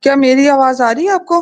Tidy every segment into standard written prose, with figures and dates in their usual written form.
کیا میری آواز آ رہی ہے آپ کو؟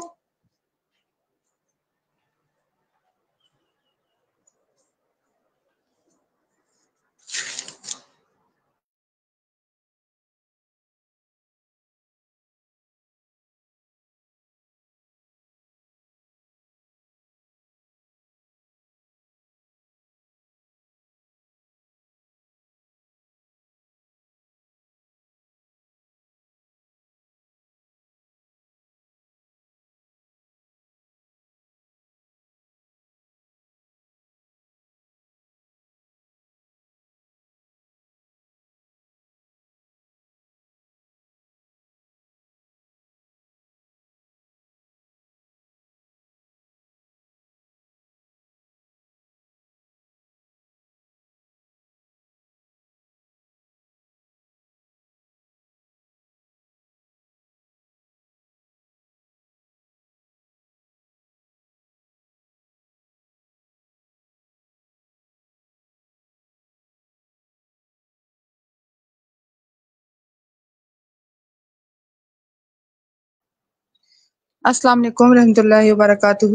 السلام علیکم ورحمۃ اللہ وبرکاتہ۔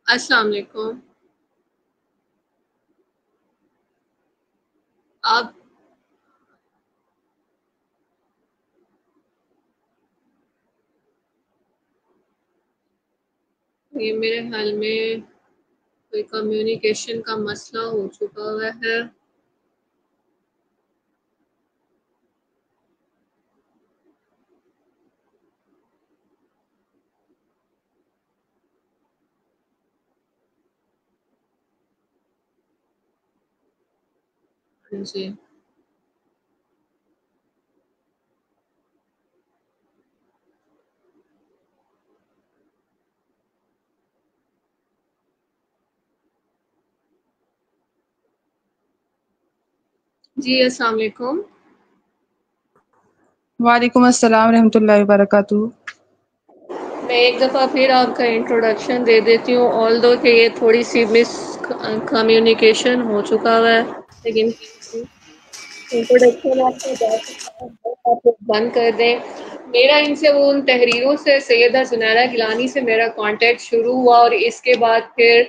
السلام علیکم۔ آپ یہ میرے خیال میں کوئی کمیونیکیشن کا مسئلہ ہو چکا ہوا ہے۔ جی جی السلام علیکم۔ وعلیکم السلام ورحمۃ اللہ وبرکاتہ۔ میں ایک دفعہ پھر آپ کا انٹروڈکشن دے دیتی ہوں، آل دو کہ یہ تھوڑی سی مس کمیونیکیشن ہو چکا ہوا ہے، لیکن انٹروڈکشن آپ لوگ بند کر دیں۔ میرا ان سے وہ ان تحریروں سے سیدہ زنیرہ گیلانی سے میرا کانٹیکٹ شروع ہوا، اور اس کے بعد پھر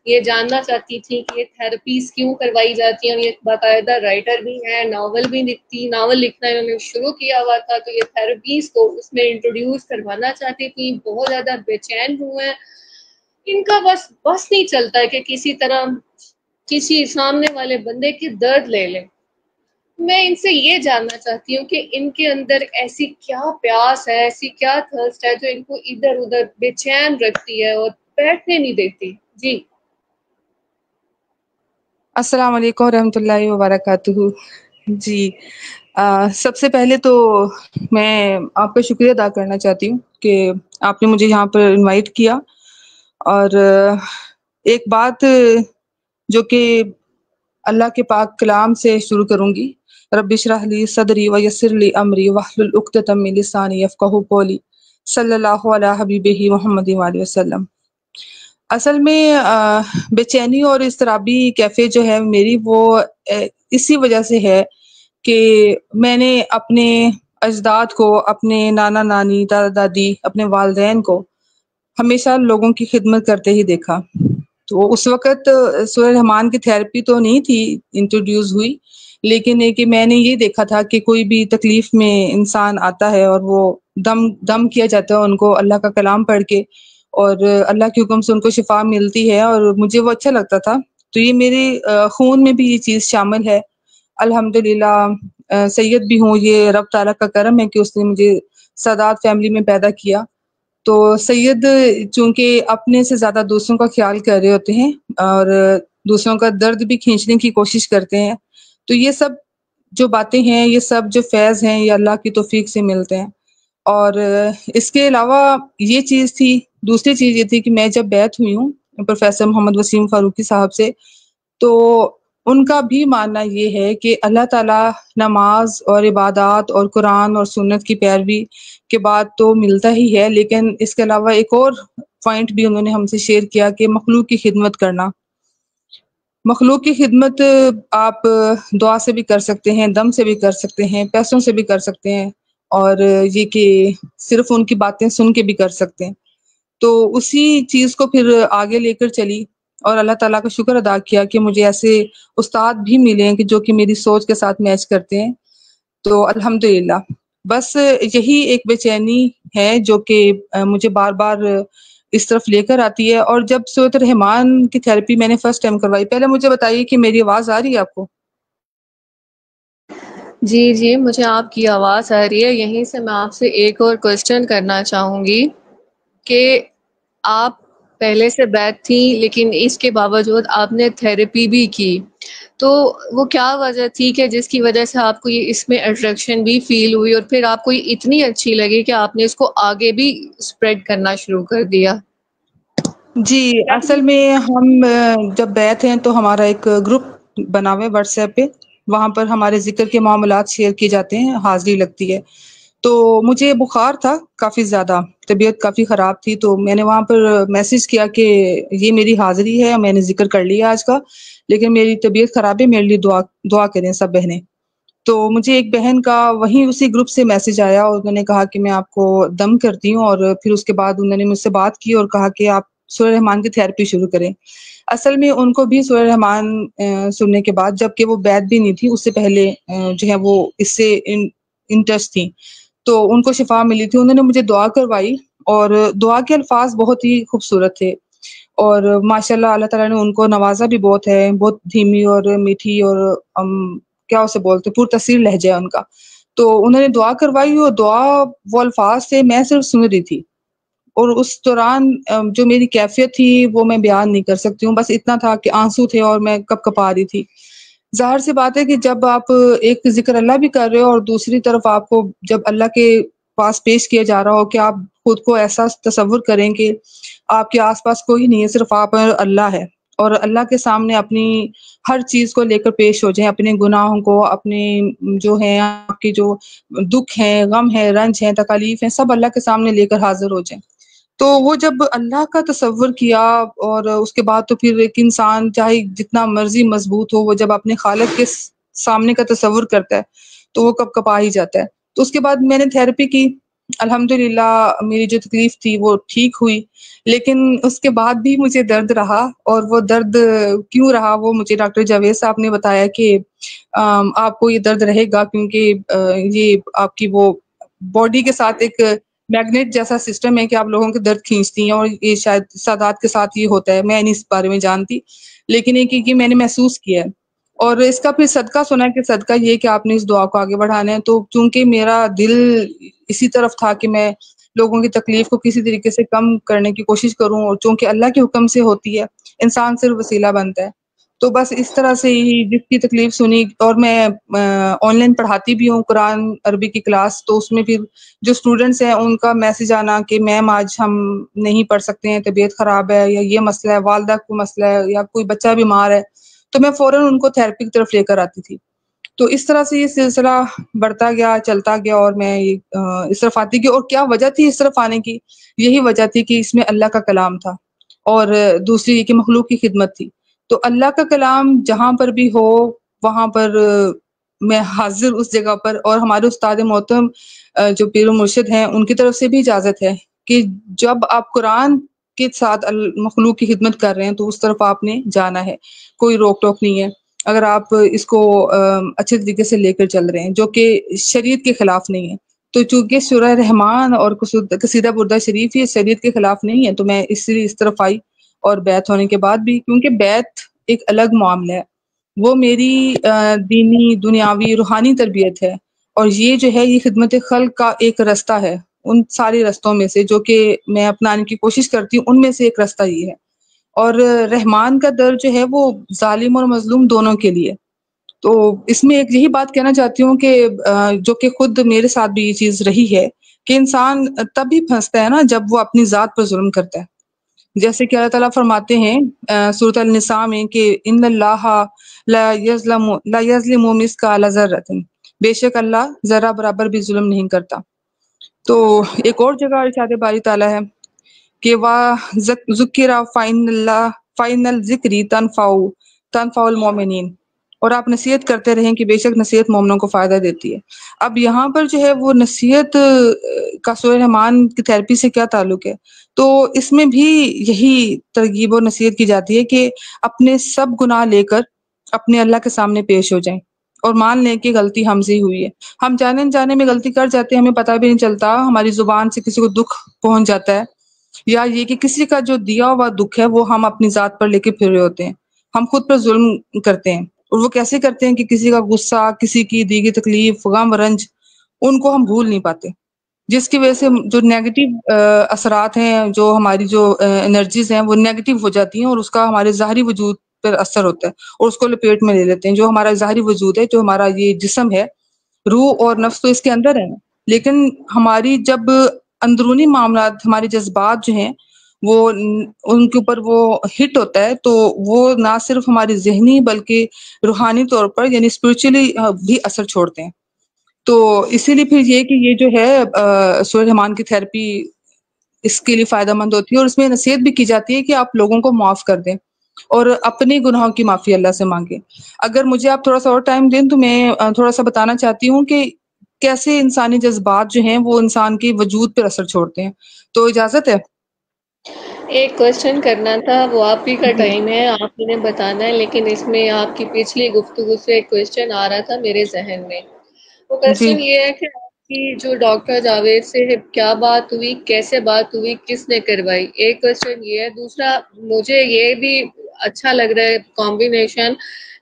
یہ جاننا چاہتی تھی کہ یہ تھراپیز کیوں کروائی جاتی ہیں۔ یہ باقاعدہ رائٹر بھی ہیں، ناول بھی لکھتی، ناول لکھنا انہوں نے شروع کیا ہوا تھا، تو یہ تھراپیز کو اس میں انٹروڈیوس کروانا چاہتی تھی۔ بہت زیادہ بے چین ہوئے ہیں، ان کا بس نہیں چلتا ہے کہ کسی طرح کسی سامنے والے بندے کی درد لے لیں. میں ان سے یہ جاننا چاہتی ہوں کہ ان کے اندر ایسی کیا پیاس ہے، ایسی کیا تھرسٹ ہے جو ان کو ادھر ادھر بے چین رکھتی ہے اور بیٹھنے نہیں دیتی. جی السلام علیکم ورحمۃ اللہ وبرکاتہ. جی سب سے پہلے تو میں آپ کا شکریہ ادا کرنا چاہتی ہوں کہ آپ نے مجھے یہاں پر انوائٹ کیا. اور ایک بات جو کہ اللہ کے پاک کلام سے شروع کروں گی. رب اشرح لی صدری ویسر لی امری واحلل عقدۃ من لسانی یفقہوا قولی. صلی اللہ علیہ حبیبہ محمد وآلہ وسلم. اصل میں بے چینی اور اضطرابی کیفیت جو ہے میری وہ اسی وجہ سے ہے کہ میں نے اپنے اجداد کو، اپنے نانا نانی، دادا دادی، اپنے والدین کو ہمیشہ لوگوں کی خدمت کرتے ہی دیکھا. تو اس وقت سورہ رحمان کی تھیراپی تو نہیں تھی انٹروڈیوس ہوئی، لیکن کہ میں نے یہ دیکھا تھا کہ کوئی بھی تکلیف میں انسان آتا ہے اور وہ دم کیا جاتا ہے ان کو اللہ کا کلام پڑھ کے، اور اللہ کے حکم سے ان کو شفا ملتی ہے، اور مجھے وہ اچھا لگتا تھا. تو یہ میرے خون میں بھی یہ چیز شامل ہے. الحمدللہ سید بھی ہوں، یہ رب تعالیٰ کا کرم ہے کہ اس نے مجھے سادات فیملی میں پیدا کیا. تو سید چونکہ اپنے سے زیادہ دوسروں کا خیال کر رہے ہوتے ہیں اور دوسروں کا درد بھی کھینچنے کی کوشش کرتے ہیں. تو یہ سب جو باتیں ہیں، یہ سب جو فیض ہیں، یہ اللہ کی توفیق سے ملتے ہیں. اور اس کے علاوہ یہ چیز تھی، دوسری چیز یہ تھی کہ میں جب بیعت ہوئی ہوں پروفیسر محمد وسیم فاروقی صاحب سے، تو ان کا بھی ماننا یہ ہے کہ اللہ تعالیٰ نماز اور عبادات اور قرآن اور سنت کی پیروی کے بعد تو ملتا ہی ہے، لیکن اس کے علاوہ ایک اور پوائنٹ بھی انہوں نے ہم سے شیئر کیا کہ مخلوق کی خدمت کرنا. مخلوق کی خدمت آپ دعا سے بھی کر سکتے ہیں، دم سے بھی کر سکتے ہیں، پیسوں سے بھی کر سکتے ہیں، اور یہ کہ صرف ان کی باتیں سن کے بھی کر سکتے ہیں. تو اسی چیز کو پھر آگے لے کر چلی اور اللہ تعالیٰ کا شکر ادا کیا کہ مجھے ایسے استاد بھی ملے ہیں کہ جو کہ میری سوچ کے ساتھ میچ کرتے ہیں. تو الحمدللہ بس یہی ایک بے چینی ہے جو کہ مجھے بار بار اس طرف لے کر آتی ہے. اور جب سورۃ الرحمان کی تھیراپی میں نے فرسٹ ٹائم کروائی، پہلے مجھے بتائیے کہ میری آواز آ رہی ہے آپ کو؟ جی مجھے آپ کی آواز آ رہی ہے. یہیں سے میں آپ سے ایک اور کوشچن کرنا چاہوں گی کہ آپ پہلے سے بیعت تھی لیکن اس کے باوجود آپ نے تھیراپی بھی کی، تو وہ کیا وجہ تھی کہ جس کی وجہ سے آپ کو یہ اس میں اٹریکشن بھی فیل ہوئی اور پھر آپ کو یہ اتنی اچھی لگی کہ آپ نے اس کو آگے بھی اسپریڈ کرنا شروع کر دیا؟ جی اصل میں ہم جب بیعت ہیں تو ہمارا ایک گروپ بنا ہوا ہے واٹس ایپ پہ، وہاں پر ہمارے ذکر کے معاملات شیئر کیے جاتے ہیں، حاضری لگتی ہے. تو مجھے بخار تھا کافی زیادہ، طبیعت کافی خراب تھی، تو میں نے وہاں پر میسج کیا کہ یہ میری حاضری ہے، میں نے ذکر کر لیا آج کا، لیکن میری طبیعت خراب ہے، میرے لیے دعا کریں سب بہنیں. تو مجھے ایک بہن کا وہیں اسی گروپ سے میسج آیا اور انہوں نے کہا کہ میں آپ کو دم کرتی ہوں، اور پھر اس کے بعد انہوں نے مجھ سے بات کی اور کہا کہ آپ سورہ رحمان کی تھیراپی شروع کریں. اصل میں ان کو بھی سورہ رحمان سننے کے بعد، جبکہ وہ بیعت بھی نہیں تھی، اس سے پہلے جو ہے وہ اس سے انٹرسٹ تھی، تو ان کو شفا ملی تھی. انہوں نے مجھے دعا کروائی اور دعا کے الفاظ بہت ہی خوبصورت تھے، اور ماشاءاللہ اللہ تعالیٰ نے ان کو نوازا بھی بہت ہے، بہت دھیمی اور میٹھی اور کیا اسے بولتے پور تاثیر لہجہ ہے ان کا. تو انہوں نے دعا کروائی، اور دعا وہ الفاظ سے میں صرف سن رہی تھی، اور اس دوران جو میری کیفیت تھی وہ میں بیان نہیں کر سکتی ہوں. بس اتنا تھا کہ آنسو تھے اور میں کپ کپا رہی تھی. ظاہر سی بات ہے کہ جب آپ ایک ذکر اللہ بھی کر رہے ہو اور دوسری طرف آپ کو جب اللہ کے پاس پیش کیا جا رہا ہو کہ آپ خود کو ایسا تصور کریں کہ آپ کے آس پاس کوئی نہیں ہے، صرف آپ اور اللہ ہے، اور اللہ کے سامنے اپنی ہر چیز کو لے کر پیش ہو جائیں، اپنے گناہوں کو، اپنے جو ہیں آپ کے جو دکھ ہیں، غم ہیں، رنج ہیں، تکالیف ہیں، سب اللہ کے سامنے لے کر حاضر ہو جائیں. تو وہ جب اللہ کا تصور کیا، اور اس کے بعد تو پھر ایک انسان چاہے جتنا مرضی مضبوط ہو، وہ جب اپنے خالق کے سامنے کا تصور کرتا ہے تو وہ کب کپا ہی جاتا ہے. تو اس کے بعد میں نے تھیراپی کی، الحمدللہ میری جو تکلیف تھی وہ ٹھیک ہوئی، لیکن اس کے بعد بھی مجھے درد رہا. اور وہ درد کیوں رہا وہ مجھے ڈاکٹر جاوید صاحب نے بتایا کہ آپ کو یہ درد رہے گا کیونکہ یہ آپ کی وہ باڈی کے ساتھ ایک میگنیٹ جیسا سسٹم ہے کہ آپ لوگوں کے درد کھینچتی ہیں، اور یہ شاید سادات کے ساتھ یہ ہوتا ہے، میں نہیں اس بارے میں جانتی، لیکن یہ میں نے محسوس کیا ہے۔ اور اس کا پھر صدقہ سنا کہ صدقہ یہ کہ آپ نے اس دعا کو آگے بڑھانا ہے، تو چونکہ میرا دل اسی طرف تھا کہ میں لوگوں کی تکلیف کو کسی طریقے سے کم کرنے کی کوشش کروں، اور چونکہ اللہ کے حکم سے ہوتی ہے، انسان صرف وسیلہ بنتا ہے، تو بس اس طرح سے ہی جس کی تکلیف سنی۔ اور میں آن لائن پڑھاتی بھی ہوں قرآن عربی کی کلاس، تو اس میں پھر جو اسٹوڈنٹس ہیں ان کا میسج آنا کہ میم آج ہم نہیں پڑھ سکتے ہیں، طبیعت خراب ہے، یا یہ مسئلہ ہے، والدہ کو مسئلہ ہے، یا کوئی بچہ بیمار ہے، تو میں فوراً ان کو تھیراپی کی طرف لے کر آتی تھی۔ تو اس طرح سے یہ سلسلہ بڑھتا گیا، چلتا گیا، اور میں اس طرف آتی گئی۔ اور کیا وجہ تھی اس طرف آنے کی؟ یہی وجہ تھی کہ اس میں اللہ کا کلام تھا، اور دوسری یہ کہ مخلوق کی خدمت تھی۔ تو اللہ کا کلام جہاں پر بھی ہو وہاں پر میں حاضر اس جگہ پر، اور ہمارے استاد محترم جو پیر و مرشد ہیں ان کی طرف سے بھی اجازت ہے کہ جب آپ قرآن کے ساتھ مخلوق کی خدمت کر رہے ہیں تو اس طرف آپ نے جانا ہے، کوئی روک ٹوک نہیں ہے، اگر آپ اس کو اچھے طریقے سے لے کر چل رہے ہیں، جو کہ شریعت کے خلاف نہیں ہے۔ تو چونکہ سورہ رحمان اور قصیدہ بردہ شریف یہ شریعت کے خلاف نہیں ہے، تو میں اس لیے اس طرف آئی۔ اور بیعت ہونے کے بعد بھی، کیونکہ بیعت ایک الگ معاملہ ہے، وہ میری دینی، دنیاوی، روحانی تربیت ہے، اور یہ جو ہے یہ خدمت خلق کا ایک رستہ ہے، ان سارے رستوں میں سے جو کہ میں اپنانے کی کوشش کرتی ہوں، ان میں سے ایک رستہ یہ ہے۔ اور رحمان کا در جو ہے وہ ظالم اور مظلوم دونوں کے لیے۔ تو اس میں ایک یہی بات کہنا چاہتی ہوں کہ جو کہ خود میرے ساتھ بھی یہ چیز رہی ہے کہ انسان تب ہی پھنستا ہے نا جب وہ اپنی ذات پر ظلم کرتا ہے، جیسے کہ اللہ تعالیٰ فرماتے ہیں سورۃ النساء میں کہ ان اللہ لا یظلم مثقال ذرۃ، بے شک اللہ ذرہ برابر بھی ظلم نہیں کرتا۔ تو ایک اور جگہ ارشاد باری تعالیٰ ہے کہ ذکر فإن الذکر تنفع المؤمنین، اور آپ نصیحت کرتے رہیں کہ بے شک نصیحت مومنوں کو فائدہ دیتی ہے۔ اب یہاں پر جو ہے وہ نصیحت کا سورہ رحمان کی تھیراپی سے کیا تعلق ہے؟ تو اس میں بھی یہی ترغیب اور نصیحت کی جاتی ہے کہ اپنے سب گناہ لے کر اپنے اللہ کے سامنے پیش ہو جائیں، اور مان لیں کہ غلطی ہم سے ہی ہوئی ہے۔ ہم جانے انجانے میں غلطی کر جاتے ہیں، ہمیں پتہ بھی نہیں چلتا، ہماری زبان سے کسی کو دکھ پہنچ جاتا ہے، یا یہ کہ کسی کا جو دیا ہوا دکھ ہے وہ ہم اپنی ذات پر لے کے پھر رہے ہوتے ہیں، ہم خود پر ظلم کرتے ہیں۔ اور وہ کیسے کرتے ہیں کہ کسی کا غصہ، کسی کی دی گئی تکلیف، غم، رنج، ان کو ہم بھول نہیں پاتے، جس کی وجہ سے جو نیگیٹو اثرات ہیں، جو ہماری جو انرجیز ہیں وہ نیگیٹو ہو جاتی ہیں، اور اس کا ہمارے ظاہری وجود پر اثر ہوتا ہے، اور اس کو لپیٹ میں لے لیتے ہیں۔ جو ہمارا ظاہری وجود ہے، جو ہمارا یہ جسم ہے، روح اور نفس تو اس کے اندر ہے، لیکن ہماری جب اندرونی معاملات، ہمارے جذبات جو ہیں وہ ان کے اوپر وہ ہٹ ہوتا ہے، تو وہ نہ صرف ہماری ذہنی بلکہ روحانی طور پر یعنی اسپرچولی بھی اثر چھوڑتے ہیں۔ تو اسی لیے پھر یہ کہ یہ جو ہے سورہ رحمان کی تھیراپی اس کے لیے فائدہ مند ہوتی ہے، اور اس میں نصیحت بھی کی جاتی ہے کہ آپ لوگوں کو معاف کر دیں اور اپنے گناہوں کی معافی اللہ سے مانگیں۔ اگر مجھے آپ تھوڑا سا اور ٹائم دیں تو میں تھوڑا سا بتانا چاہتی ہوں کہ کیسے انسانی جذبات جو ہیں وہ انسان کے وجود پر اثر چھوڑتے ہیں۔ تو اجازت ہے؟ ایک کوشچن کرنا تھا، وہ آپ ہی کا جی ٹائم ہے، آپ نے بتانا ہے، لیکن اس میں آپ کی پچھلی گفتگو سے ایک کوشچن آ رہا تھا میرے ذہن میں۔ وہ جی کوشچن یہ ہے کہ آپ کی جو ڈاکٹر جاوید سے کیا بات ہوئی، کیسے بات ہوئی، کس نے کروائی، ایک کوشچن یہ ہے۔ دوسرا، مجھے یہ بھی اچھا لگ رہا ہے کمبینیشن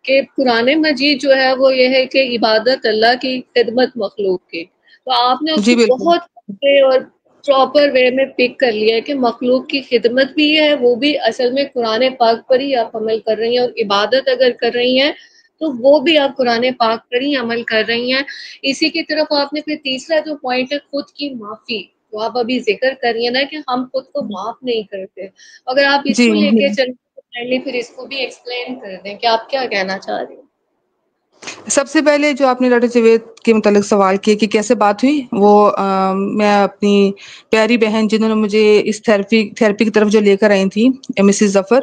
کہ قرآن مجید جو ہے وہ یہ ہے کہ عبادت اللہ کی، خدمت مخلوق کی، تو آپ نے اس جی کو بالکل بہت اچھے اور پراپر وے میں پک کر لیا ہے کہ مخلوق کی خدمت بھی ہے، وہ بھی اصل میں قرآن پاک پر ہی آپ عمل کر رہی ہیں، اور عبادت اگر کر رہی ہیں تو وہ بھی آپ قرآن پاک پر ہی عمل کر رہی ہیں۔ اسی کی طرف آپ نے پھر تیسرا جو پوائنٹ ہے خود کی معافی، تو آپ ابھی ذکر کر رہی ہیں نا کہ ہم خود کو معاف نہیں کرتے، اگر آپ اس جی کو لے جی کے چلیں پھر اس کو بھی ایکسپلین کر دیں کہ آپ کیا کہنا چاہ رہی ہیں۔ سب سے پہلے جو آپ نے ڈاکٹر جاوید کے متعلق سوال کیا کہ کیسے بات ہوئی، وہ میں اپنی پیاری بہن جنہوں نے مجھے اس تھیراپی کی طرف جو لے کر آئی تھی، مسز ظفر،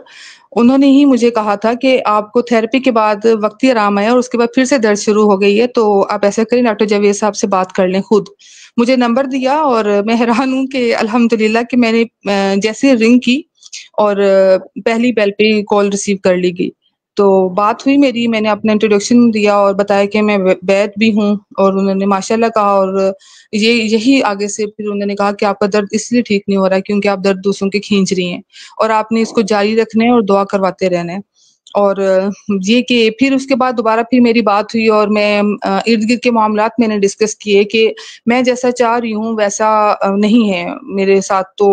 انہوں نے ہی مجھے کہا تھا کہ آپ کو تھیراپی کے بعد وقتی آرام آیا اور اس کے بعد پھر سے درد شروع ہو گئی ہے، تو آپ ایسا کریں ڈاکٹر جاوید صاحب سے بات کر لیں خود۔ مجھے نمبر دیا اور میں حیران ہوں کہ الحمدللہ کہ میں نے جیسے رنگ کی اور پہلی بیل پہ کال ریسیو کر لی گئی۔ تو بات ہوئی میری، میں نے اپنا انٹروڈکشن دیا اور بتایا کہ میں بیت بھی ہوں، اور انہوں نے ماشاءاللہ کہا، اور یہی آگے سے پھر انہوں نے کہا کہ آپ کا درد اس لیے ٹھیک نہیں ہو رہا ہے کیونکہ آپ درد دوسروں کے کھینچ رہی ہیں، اور آپ نے اس کو جاری رکھنا ہے اور دعا کرواتے رہنا ہے۔ اور یہ کہ پھر اس کے بعد دوبارہ پھر میری بات ہوئی، اور میں ارد گرد کے معاملات میں نے ڈسکس کیے کہ میں جیسا چاہ رہی ہوں ویسا نہیں ہے میرے ساتھ۔ تو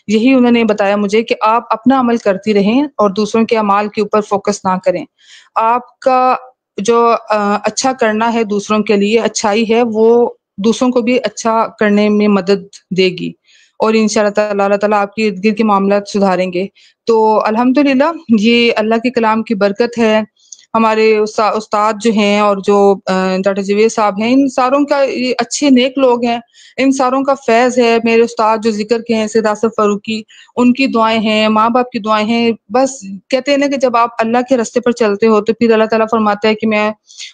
یہی انہوں نے بتایا مجھے کہ آپ اپنا عمل کرتی رہیں اور دوسروں کے اعمال کے اوپر فوکس نہ کریں۔ آپ کا جو اچھا کرنا ہے دوسروں کے لیے، اچھائی ہے، وہ دوسروں کو بھی اچھا کرنے میں مدد دے گی، اور انشاءاللہ تعالیٰ اللہ تعالیٰ آپ کے ارد گرد کے معاملات سدھاریں گے۔ تو الحمدللہ یہ اللہ کے کلام کی برکت ہے۔ ہمارے استاد جو ہیں اور جو ڈاکٹر جوید صاحب ہیں، ان ساروں کا یہ اچھے نیک لوگ ہیں، ان ساروں کا فیض ہے۔ میرے استاد جو ذکر کے ہیں سید آصف فاروقی، ان کی دعائیں ہیں، ماں باپ کی دعائیں ہیں۔ بس کہتے ہیں نا کہ جب آپ اللہ کے راستے پر چلتے ہو تو پھر اللہ تعالیٰ فرماتا ہے کہ میں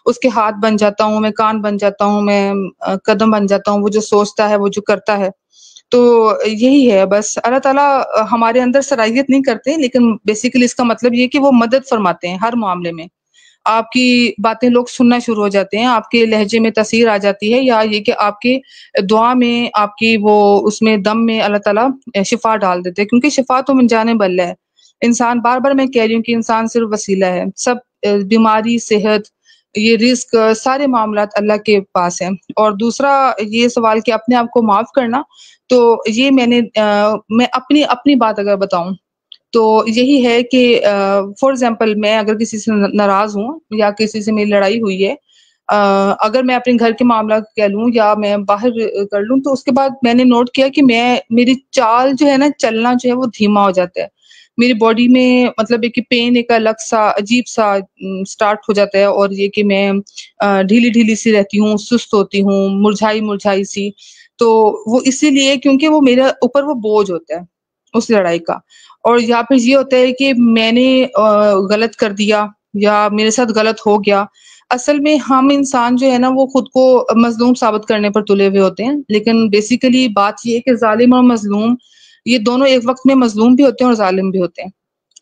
اس کے ہاتھ بن جاتا ہوں، میں کان بن جاتا ہوں، میں قدم بن جاتا ہوں، وہ جو سوچتا ہے، وہ جو کرتا ہے۔ تو یہی ہے، بس اللہ تعالیٰ ہمارے اندر صلاحیت نہیں کرتے، لیکن بیسیکلی اس کا مطلب یہ کہ وہ مدد فرماتے ہیں ہر معاملے میں۔ آپ کی باتیں لوگ سننا شروع ہو جاتے ہیں، آپ کے لہجے میں تاثیر آ جاتی ہے، یا یہ کہ آپ کی دعا میں، آپ کی وہ اس میں دم میں اللہ تعالیٰ شفا ڈال دیتے ہیں، کیونکہ شفا تو من جانب اللہ ہے۔ انسان، بار بار میں کہہ رہی ہوں کہ انسان صرف وسیلہ ہے، سب بیماری، صحت، یہ رزق، سارے معاملات اللہ کے پاس ہیں۔ اور دوسرا یہ سوال کہ اپنے آپ کو معاف کرنا، تو یہ میں اپنی بات اگر بتاؤں تو یہی ہے کہ فار ایگزامپل میں اگر کسی سے ناراض ہوں یا کسی سے میری لڑائی ہوئی ہے، اگر میں اپنے گھر کے معاملات کہہ لوں یا میں باہر کر لوں، تو اس کے بعد میں نے نوٹ کیا کہ میری چال جو ہے نا، چلنا جو ہے وہ دھیما ہو جاتا ہے، میری باڈی میں مطلب ایک پین، ایک الگ سا عجیب سا سٹارٹ ہو جاتا ہے، اور یہ کہ میں ڈھیلی ڈھیلی سی رہتی ہوں، سست ہوتی ہوں، مرجھائی مرجھائی سی۔ تو وہ اسی لیے کیونکہ وہ میرے اوپر وہ بوجھ ہوتا ہے اس لڑائی کا، اور یا پھر یہ ہوتا ہے کہ میں نے غلط کر دیا یا میرے ساتھ غلط ہو گیا۔ اصل میں ہم انسان جو ہے نا، وہ خود کو مظلوم ثابت کرنے پر تلے ہوئے ہوتے ہیں، لیکن بیسیکلی بات یہ ہے کہ ظالم اور مظلوم یہ دونوں ایک وقت میں مظلوم بھی ہوتے ہیں اور ظالم بھی ہوتے ہیں۔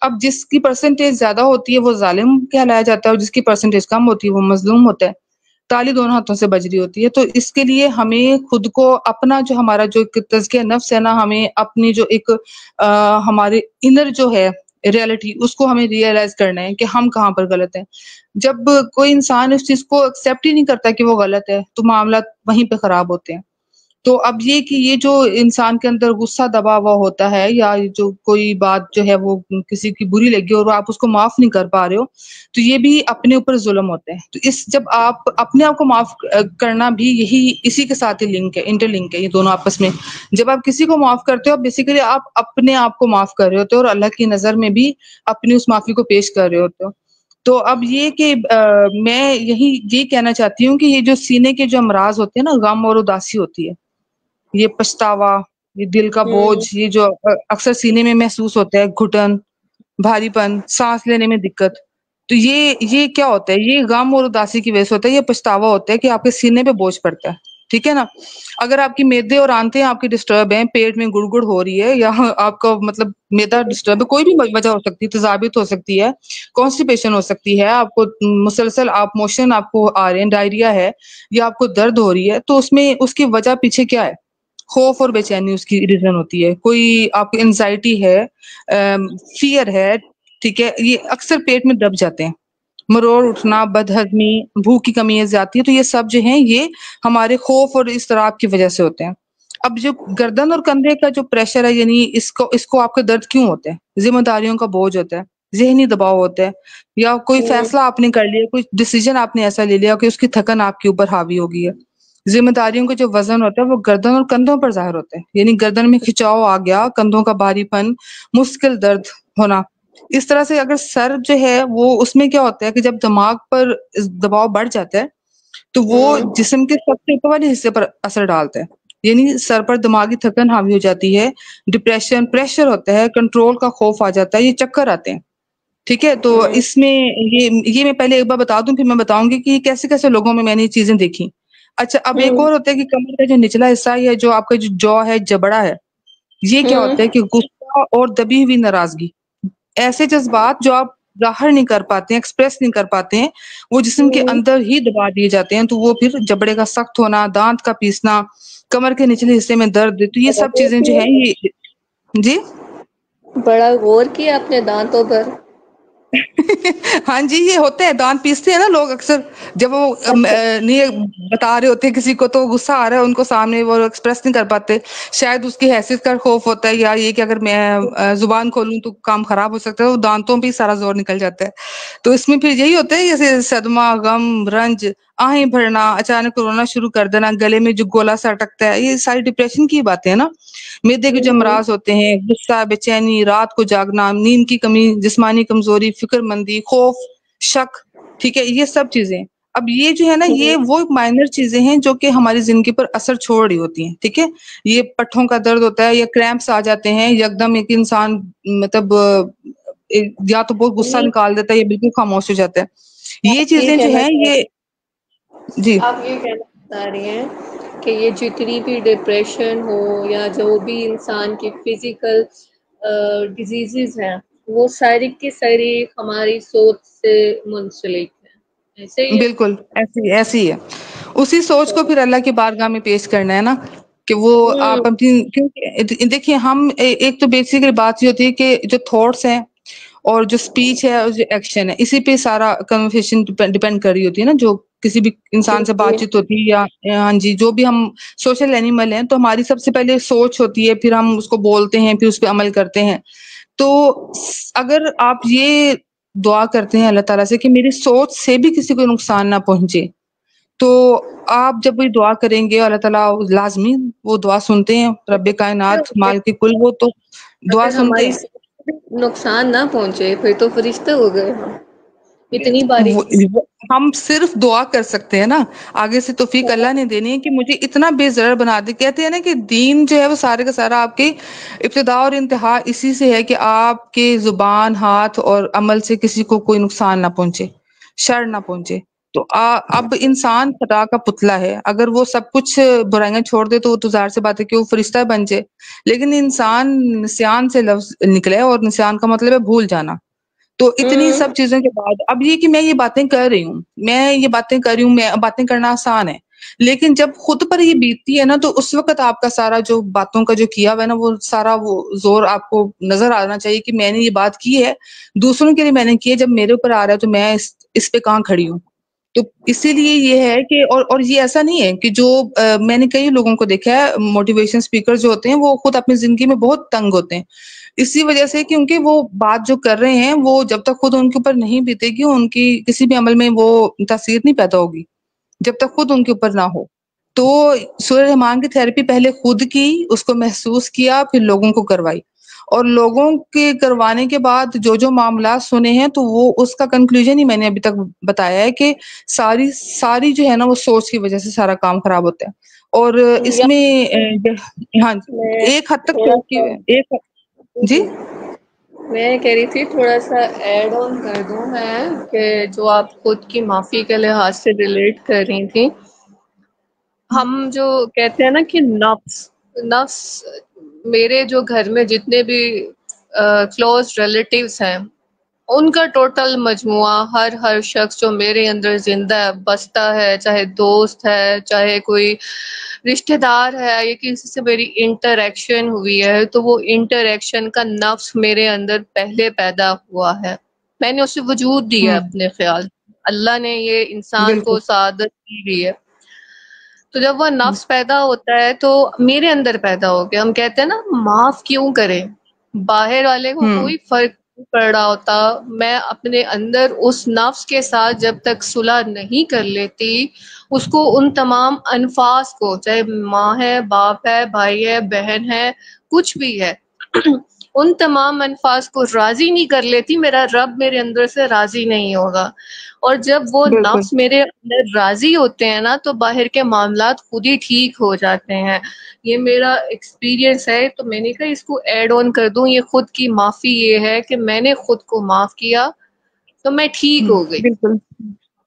اب جس کی پرسنٹیج زیادہ ہوتی ہے وہ ظالم کہلایا جاتا ہے، اور جس کی پرسنٹیج کم ہوتی ہے وہ مظلوم ہوتا ہے۔ تالی دونوں ہاتھوں سے بج رہی ہوتی ہے۔ تو اس کے لیے ہمیں خود کو اپنا جو ہمارا جو ایک تزکیہ نفس ہے نا، ہمیں اپنی جو ایک ہمارے انر جو ہے ریئلٹی، اس کو ہمیں ریئلائز کرنا ہے کہ ہم کہاں پر غلط ہیں۔ جب کوئی انسان اس چیز کو ایکسیپٹ ہی نہیں کرتا کہ وہ غلط ہے، تو معاملات وہیں پہ خراب ہوتے ہیں۔ تو اب یہ کہ یہ جو انسان کے اندر غصہ دبا ہوا ہوتا ہے، یا جو کوئی بات جو ہے وہ کسی کی بری لگی اور آپ اس کو معاف نہیں کر پا رہے ہو، تو یہ بھی اپنے اوپر ظلم ہوتا ہے۔ تو جب آپ اپنے آپ کو معاف کرنا بھی اسی کے ساتھ ہی لنک ہے، انٹر لنک ہے یہ دونوں آپس میں۔ جب آپ کسی کو معاف کرتے ہو، بیسیکلی آپ اپنے آپ کو معاف کر رہے ہوتے ہو، اور اللہ کی نظر میں بھی اپنی اس معافی کو پیش کر رہے ہوتے ہو۔ تو اب یہ کہ میں یہ کہنا چاہتی ہوں کہ یہ جو سینے کے جو امراض ہوتے ہیں نا، غم اور اداسی ہوتی ہے، یہ پچھتاوا، یہ دل کا بوجھ، یہ جو اکثر سینے میں محسوس ہوتا ہے، گھٹن، بھاری پن، سانس لینے میں دقت، تو یہ کیا ہوتا ہے؟ یہ غم اور اداسی کی وجہ سے ہوتا ہے، یہ پچھتاوا ہوتا ہے کہ آپ کے سینے پہ بوجھ پڑتا ہے، ٹھیک ہے نا؟ اگر آپ کی معدے اور آنتیں آپ کی ڈسٹرب ہیں، پیٹ میں گڑ گڑ ہو رہی ہے، یا آپ کا مطلب معدہ ڈسٹرب ہے، کوئی بھی وجہ ہو سکتی ہے، تذابیت ہو سکتی ہے، کانسٹیپیشن ہو سکتی ہے، آپ کو مسلسل آپ موشن آپ کو آ رہے ہیں، ڈائریا ہے، یا آپ کو درد ہو رہی ہے، تو اس کی وجہ پیچھے کیا ہے؟ خوف اور بے چینی اس کی ریزن ہوتی ہے۔ کوئی آپ کو انزائٹی ہے، فیئر ہے، ٹھیک ہے، یہ اکثر پیٹ میں دب جاتے ہیں، مروڑ اٹھنا، بد ہضمی، بھوک کی کمی زیادتی ہے، تو یہ سب جو ہیں یہ ہمارے خوف اور اضطراب کی وجہ سے ہوتے ہیں۔ اب جو گردن اور کندھے کا جو پریشر ہے، یعنی اس کو آپ کے درد کیوں ہوتے ہیں؟ ذمہ داریوں کا بوجھ ہوتا ہے، ذہنی دباؤ ہوتا ہے، یا کوئی فیصلہ آپ نے کر لیا، کوئی ڈیسیجن آپ نے ایسا لے لیا کہ اس کی تھکن آپ کے اوپر حاوی ہو گئی ہے۔ ذمہ داریوں کا جو وزن ہوتا ہے وہ گردن اور کندھوں پر ظاہر ہوتا ہے، یعنی گردن میں کھچاؤ آ گیا، کندھوں کا بھاری پن، مشکل درد ہونا۔ اس طرح سے اگر سر جو ہے وہ، اس میں کیا ہوتا ہے کہ جب دماغ پر دباؤ بڑھ جاتا ہے تو وہ جسم کے سب سے اوپر والے حصے پر اثر ڈالتا ہے، یعنی سر پر دماغی تھکن حاوی ہو جاتی ہے، ڈپریشن، پریشر ہوتا ہے، کنٹرول کا خوف آ جاتا ہے، یہ چکر آتے ہیں، ٹھیک ہے؟ تو اس میں یہ میں پہلے ایک بار بتا دوں، پھر میں بتاؤں گی کہ یہ کیسے کیسے لوگوں میں نے یہ چیزیں دیکھی۔ اچھا، اب ایک اور ہوتا ہے کہ کمر کا جو نچلا حصہ ہے، جو آپ کا جو جو ہے، جبڑا ہے، یہ کیا ہوتا ہے کہ غصہ اور دبی ہوئی ناراضگی، ایسے جذبات جو آپ ظاہر نہیں کر پاتے ہیں، ایکسپریس نہیں کر پاتے ہیں، وہ جسم کے اندر ہی دبا دیے جاتے ہیں، تو وہ پھر جبڑے کا سخت ہونا، دانت کا پیسنا، کمر کے نچلے حصے میں درد، تو یہ سب چیزیں جو ہیں یہ جی بڑا غور کیا اپنے دانتوں پر. ہاں جی، یہ ہوتا ہے، دانت پیستے ہیں نا لوگ اکثر، جب وہ اچھا. نہیں بتا رہے ہوتے کسی کو تو غصہ آ رہا ہے ان کو سامنے، وہ ایکسپریس نہیں کر پاتے، شاید اس کی حیثیت کا خوف ہوتا ہے، یا یہ کہ اگر میں زبان کھولوں تو کام خراب ہو سکتا ہے، وہ دانتوں پہ سارا زور نکل جاتا ہے. تو اس میں پھر یہی ہوتا ہے جیسے صدمہ، غم، رنج، آہیں بھرنا، اچانک رونا شروع کر دینا، گلے میں جو گولا سا اٹکتا ہے، یہ ساری ڈپریشن کی باتیں ہیں نا. معدے کے جو امراض ہوتے ہیں، غصہ، بے چینی، رات کو جاگنا، نیند کی کمی، جسمانی کمزوری، فکر مندی، خوف، شک، ٹھیک ہے، یہ سب چیزیں. اب یہ جو ہے نا، یہ وہ مائنر چیزیں ہیں جو کہ ہماری زندگی پر اثر چھوڑ رہی ہوتی ہیں، ٹھیک ہے. یہ پٹھوں کا درد ہوتا ہے، یا کریمپس آ جاتے ہیں یکدم، ایک انسان مطلب یا تو بہت غصہ نکال دیتا ہے یا بالکل خاموش ہو جاتا ہے. یہ آپ چیزیں جو کہنا ہیں چاہ یہ جی آپ یہ کہنا چاہ رہی ہیں کہ یہ جتنی بھی ڈپریشن ہو یا جو بھی انسان کی فزیکل ڈیزیزز ہیں، وہ ساری کی ساری ہماری سوچ سے منسلک ہے، ایسے ہی ہے. بالکل ایسی ہے. اسی سوچ کو پھر اللہ کی بارگاہ میں پیش کرنا ہے نا، کہ وہ آپ اپنی، کیونکہ دیکھیے ہم ایک تو بیسیکلی بات یہ ہوتی ہے کہ جو تھاٹس ہیں اور جو اسپیچ ہے اور جو ایکشن ہے، اسی پہ سارا کنورسیشن ڈیپینڈ کر رہی ہوتی ہے نا. جو کسی بھی انسان سے بات چیت ہوتی ہے، یا ہاں جی، جو بھی ہم سوشل اینیمل ہیں، تو ہماری سب سے پہلے سوچ ہوتی ہے، پھر ہم اس کو بولتے ہیں، پھر اس پہ عمل کرتے ہیں. تو اگر آپ یہ دعا کرتے ہیں اللہ تعالیٰ سے کہ میری سوچ سے بھی کسی کو نقصان نہ پہنچے، تو آپ جب بھی دعا کریں گے اللہ تعالیٰ لازمی وہ دعا سنتے ہیں. رب کائنات مالک کل وہ تو دعا اگر سنتے ہماری ہیں. نقصان نہ پہنچے پھر تو فرشتے ہو گئے ہم، اتنی باریکی سے. ہم صرف دعا کر سکتے ہیں نا، آگے سے توفیق اللہ نے دینی ہے کہ مجھے اتنا بے ضرر بنا دے. کہتے ہیں نا کہ دین جو ہے وہ سارے کا سارا آپ کی ابتدا اور انتہا اسی سے ہے کہ آپ کے زبان، ہاتھ اور عمل سے کسی کو کوئی نقصان نہ پہنچے، شر نہ پہنچے. تو اب انسان خدا کا پتلا ہے، اگر وہ سب کچھ برائیاں چھوڑ دے تو وہ تو ظاہر سی بات ہے کہ وہ فرشتہ بن جائے. لیکن انسان نسیان سے لفظ نکلے، اور نسیان کا مطلب ہے بھول جانا. تو اتنی سب چیزوں کے بعد اب یہ کہ میں یہ باتیں کر رہی ہوں، میں باتیں کرنا آسان ہے، لیکن جب خود پر یہ بیتتی ہے نا، تو اس وقت آپ کا سارا جو باتوں کا جو کیا ہوا ہے نا، وہ سارا وہ زور آپ کو نظر آنا چاہیے کہ میں نے یہ بات کی ہے، دوسروں کے لیے میں نے کی ہے. جب میرے اوپر آ رہا ہے تو میں اس پہ کہاں کھڑی ہوں. تو اسی لیے یہ ہے کہ اور یہ ایسا نہیں ہے کہ جو میں نے کئی لوگوں کو دیکھا ہے، موٹیویشن اسپیکر جو ہوتے ہیں وہ خود اپنی زندگی میں بہت تنگ ہوتے ہیں، اسی وجہ سے کیونکہ وہ بات جو کر رہے ہیں وہ جب تک خود ان کے اوپر نہیں بیتے گی، ان کی کسی بھی عمل میں وہ تاثیر نہیں پیدا ہوگی جب تک خود ان کے اوپر نہ ہو. تو سورہ رحمان کی تھراپی پہلے خود کی، اس کو محسوس کیا، پھر لوگوں کو کروائی، اور لوگوں کے کروانے کے بعد جو جو معاملات سنے ہیں، تو وہ اس کا کنکلوژن ہی میں نے ابھی تک بتایا ہے کہ ساری جو ہے نا وہ سوچ کی وجہ سے سارا کام خراب ہوتا ہے. اور اس یا میں ہاں میں ایک حد تک تھوڑا سوچ کی سا ایک جی میں کہہ رہی تھی تھوڑا سا ایڈ آن کر دوں میں، کہ جو آپ خود کی معافی کے لحاظ سے ریلیٹ کر رہی تھی، ہم جو کہتے ہیں نا کہ نفس میرے جو گھر میں جتنے بھی کلوز ریلیٹیوز ہیں، ان کا ٹوٹل مجموعہ، ہر شخص جو میرے اندر زندہ ہے، بستا ہے، چاہے دوست ہے، چاہے کوئی رشتہ دار ہے، یا کسی سے میری انٹریکشن ہوئی ہے، تو وہ انٹریکشن کا نفس میرے اندر پہلے پیدا ہوا ہے. میں نے اسے وجود دیا اپنے خیال. اللہ نے یہ انسان بالکل کو سعادت دی ہوئی ہے. تو جب وہ نفس پیدا ہوتا ہے تو میرے اندر پیدا ہو گیا. ہم کہتے ہیں نا معاف کیوں کریں، باہر والے کو کوئی فرق نہیں پڑ رہا ہوتا، میں اپنے اندر اس نفس کے ساتھ جب تک صلح نہیں کر لیتی، اس کو ان تمام انفاس کو، چاہے ماں ہے، باپ ہے، بھائی ہے، بہن ہے، کچھ بھی ہے، ان تمام انفاس کو راضی نہیں کر لیتی، میرا رب میرے اندر سے راضی نہیں ہوگا. اور جب وہ بالکل نفس میرے اندر راضی ہوتے ہیں نا، تو باہر کے معاملات خود ہی ٹھیک ہو جاتے ہیں. یہ میرا ایکسپیرینس ہے، تو میں نے کہا اس کو ایڈ آن کر دوں. یہ خود کی معافی یہ ہے کہ میں نے خود کو معاف کیا تو میں ٹھیک ہو گئی. بالکل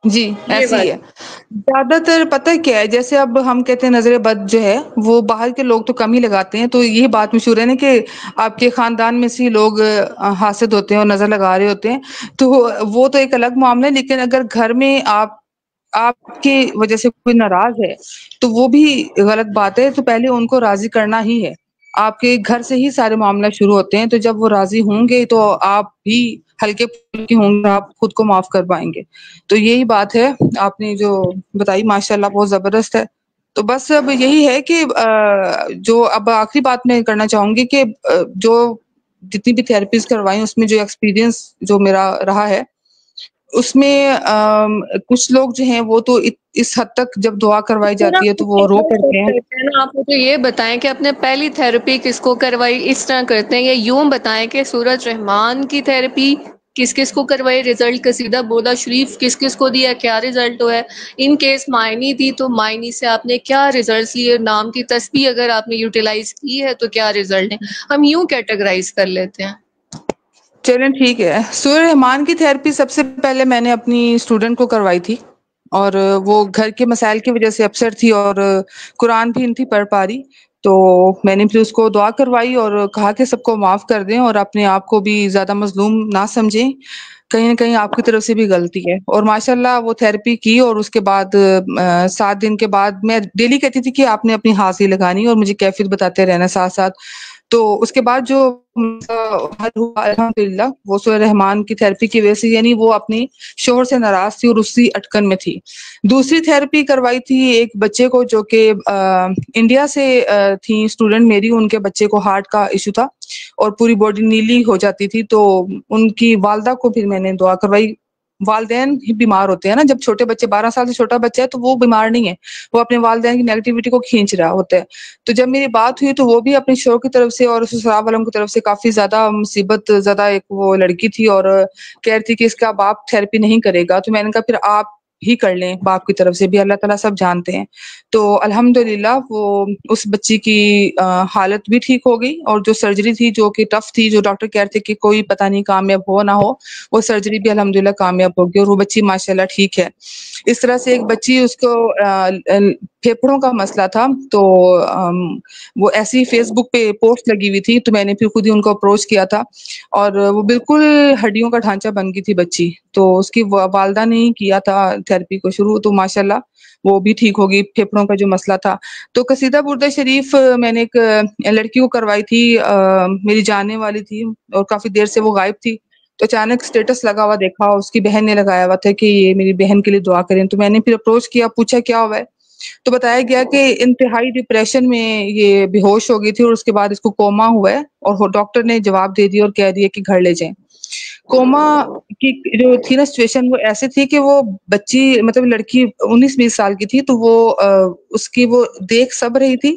جی یہ ایسے ہی بات ہے زیادہ تر. پتہ ہے کیا ہے، جیسے اب ہم کہتے ہیں نظر بد جو ہے وہ باہر کے لوگ تو کم ہی لگاتے ہیں، تو یہی بات مشہور ہے نا کہ آپ کے خاندان میں سے ہی لوگ حاسد ہوتے ہیں اور نظر لگا رہے ہوتے ہیں، تو وہ تو ایک الگ معاملہ ہے. لیکن اگر گھر میں آپ کی وجہ سے کوئی ناراض ہے تو وہ بھی غلط بات ہے. تو پہلے ان کو راضی کرنا ہی ہے. آپ کے گھر سے ہی سارے معاملہ شروع ہوتے ہیں، تو جب وہ راضی ہوں گے تو آپ بھی ہلکے پھلکے ہوں گے، آپ خود کو معاف کر پائیں گے. تو یہی بات ہے آپ نے جو بتائی، ماشاءاللہ بہت زبردست ہے. تو بس اب یہی ہے کہ جو اب آخری بات میں کرنا چاہوں گی کہ جو جتنی بھی تھراپیز کروائی اس میں جو ایکسپیرینس جو میرا رہا ہے اس میں کچھ لوگ جو ہیں وہ تو اس حد تک جب دعا کروائی جاتی ہے تو وہ رو پڑتے ہیں. آپ مجھے یہ بتائیں کہ اپنے پہلی تھراپی کس کو کروائی، اس طرح کرتے ہیں، یا یوں بتائیں کہ سورج رحمان کی تھراپی کس کس کو کروائی، ریزلٹ قصیدہ بولا شریف کس کس کو دیا، کیا ریزلٹ ہوا ہے، ان کیس معنی دی تو معنی سے آپ نے کیا ریزلٹس لیے، نام کی تسبیح اگر آپ نے یوٹیلائز کی ہے تو کیا ریزلٹ ہے. ہم یوں کیٹیگرائز کر لیتے ہیں. چلیں ٹھیک ہے. سورہ رحمان کی تھراپی سب سے پہلے میں نے اپنی اسٹوڈنٹ کو کروائی تھی، اور وہ گھر کے مسائل کی وجہ سے اپسیٹ تھی اور قرآن بھی نہیں تھی پڑھ پا رہی. تو میں نے پھر اس کو دعا کروائی اور کہا کہ سب کو معاف کر دیں اور اپنے آپ کو بھی زیادہ مظلوم نہ سمجھیں، کہیں نہ کہیں آپ کی طرف سے بھی غلطی ہے. اور ماشاءاللہ وہ تھراپی کی، اور اس کے بعد 7 دن کے بعد میں ڈیلی کہتی تھی کہ آپ نے اپنی حاضری لگانی اور مجھے کیفیت بتاتے رہنا ساتھ ساتھ. تو اس کے بعد جو حل ہوا الحمدللہ وہ سورہ رحمان کی تھراپی کی وجہ سے، یعنی وہ اپنی شوہر سے ناراض تھی اور اسی اٹکن میں تھی. دوسری تھراپی کروائی تھی ایک بچے کو جو کہ انڈیا سے تھی اسٹوڈنٹ میری، ان کے بچے کو ہارٹ کا ایشو تھا اور پوری باڈی نیلی ہو جاتی تھی. تو ان کی والدہ کو پھر میں نے دعا کروائی. والدین ہی بیمار ہوتے ہیں نا، جب چھوٹے بچے 12 سال سے چھوٹا بچہ ہے تو وہ بیمار نہیں ہے، وہ اپنے والدین کی نیگیٹیوٹی کو کھینچ رہا ہوتا ہے. تو جب میری بات ہوئی تو وہ بھی اپنے شوہر کی طرف سے اور سسرال والوں کی طرف سے کافی زیادہ مصیبت زدہ ایک وہ لڑکی تھی، اور کہہ رہی تھی کہ اس کا باپ تھراپی نہیں کرے گا. تو میں نے کہا پھر آپ ہی کر لیں، باپ کی طرف سے بھی اللہ تعالیٰ سب جانتے ہیں. تو الحمدللہ وہ اس بچی کی حالت بھی ٹھیک ہو گئی، اور جو سرجری تھی جو کہ ٹف تھی، جو ڈاکٹر کہہ رہے تھے کہ کوئی پتہ نہیں کامیاب ہو نہ ہو، وہ سرجری بھی الحمدللہ کامیاب ہوگی اور وہ بچی ماشاءاللہ ٹھیک ہے. اس طرح سے ایک بچی، اس کو پھیپھڑوں کا مسئلہ تھا، تو وہ ایسی فیس بک پہ پوسٹ لگی ہوئی تھی، تو میں نے پھر خود ہی ان کو اپروچ کیا تھا، اور وہ بالکل ہڈیوں کا ڈھانچہ بن گئی تھی بچی. تو اس کی والدہ نے ہی کیا تھا تھراپی کو شروع، تو ماشاءاللہ وہ بھی ٹھیک ہوگی پھیپھڑوں کا جو مسئلہ تھا. تو قصیدہ بردہ شریف میں نے ایک لڑکی کو کروائی تھی، میری جاننے والی تھی اور کافی دیر سے وہ غائب تھی. تو اچانک سٹیٹس لگا ہوا دیکھا، اس کی بہن نے لگایا ہوا تھا کہ یہ میری بہن کے لیے دعا کریں. تو میں نے پھر اپروچ کیا، پوچھا کیا ہوا ہے، تو بتایا گیا کہ انتہائی ڈپریشن میں یہ بے ہوش ہو گئی تھی اور اس کے بعد اس کو کوما ہوا ہے، اور ڈاکٹر نے جواب دے دیا اور کہہ دیا کہ گھر لے جائیں. کوما کی جو تھی نا سچویشن، وہ ایسے تھی کہ وہ بچی مطلب لڑکی 19-20 سال کی تھی، تو وہ اس کی وہ دیکھ سب رہی تھی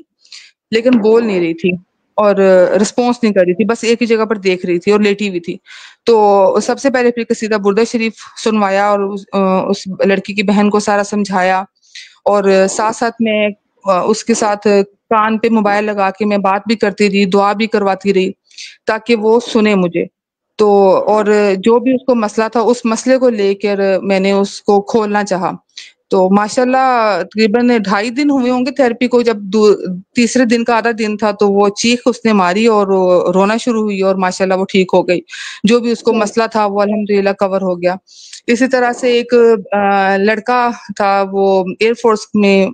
لیکن بول نہیں رہی تھی اور رسپانس نہیں کر رہی تھی، بس ایک ہی جگہ پر دیکھ رہی تھی اور لیٹی ہوئی تھی. تو سب سے پہلے پھر قصیدہ بردہ شریف سنوایا اور اس لڑکی کی بہن کو سارا سمجھایا، اور ساتھ ساتھ میں اس کے ساتھ کان پہ موبائل لگا کے میں بات بھی کرتی رہی، دعا بھی کرواتی رہی تاکہ وہ سنے مجھے. تو اور جو بھی اس کو مسئلہ تھا اس مسئلے کو لے کر میں نے اس کو کھولنا چاہا. تو ماشاءاللہ تقریباً 2.5 دن ہوئے ہوں گے تھراپی کو. جب تیسرے دن کا آدھا دن تھا تو وہ چیخ اس نے ماری اور رونا شروع ہوئی، اور ماشاءاللہ وہ ٹھیک ہو گئی. جو بھی اس کو مسئلہ تھا وہ الحمدللہ کور ہو گیا. اسی طرح سے ایک لڑکا تھا، وہ ایئر فورس میں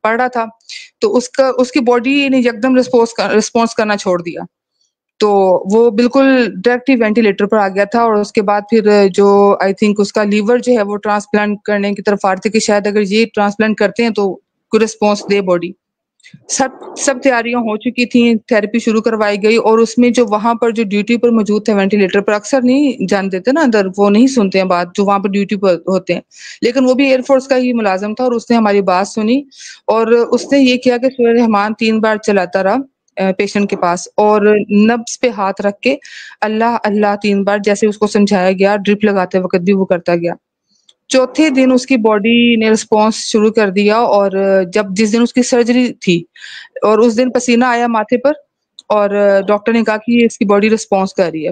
پڑھ رہا تھا، تو اس کی باڈی نے یکدم رسپانس کرنا چھوڑ دیا. تو وہ بالکل ڈائریکٹ ہی وینٹیلیٹر پر آ گیا تھا، اور اس کے بعد پھر جو آئی تھنک اس کا لیور جو ہے وہ ٹرانسپلانٹ کرنے کی طرف آ رہے تھے کہ شاید اگر یہ ٹرانسپلانٹ کرتے ہیں تو کوئی رسپانس دے باڈی. سب تیاریاں ہو چکی تھیں، تھراپی شروع کروائی گئی، اور اس میں جو وہاں پر جو ڈیوٹی پر موجود تھے وینٹیلیٹر پر، اکثر نہیں جان دیتے نا اندر، وہ نہیں سنتے ہیں بات جو وہاں پر ڈیوٹی پر ہوتے ہیں، لیکن وہ بھی ایئر فورس کا ہی ملازم تھا، اور اس نے ہماری بات سنی اور اس نے یہ کیا کہ سورہ رحمان 3 بار چلاتا رہا پیشنٹ کے پاس، اور نبض پہ ہاتھ رکھ کے اللہ اللہ 3 بار جیسے اس کو سمجھایا گیا، ڈرپ لگاتے وقت بھی وہ کرتا گیا. چوتھے دن اس کی باڈی نے رسپانس شروع کر دیا، اور جس دن اس کی سرجری تھی اور اس دن پسینہ آیا ماتھے پر، اور ڈاکٹر نے کہا کہ اس کی باڈی رسپانس کر رہی ہے.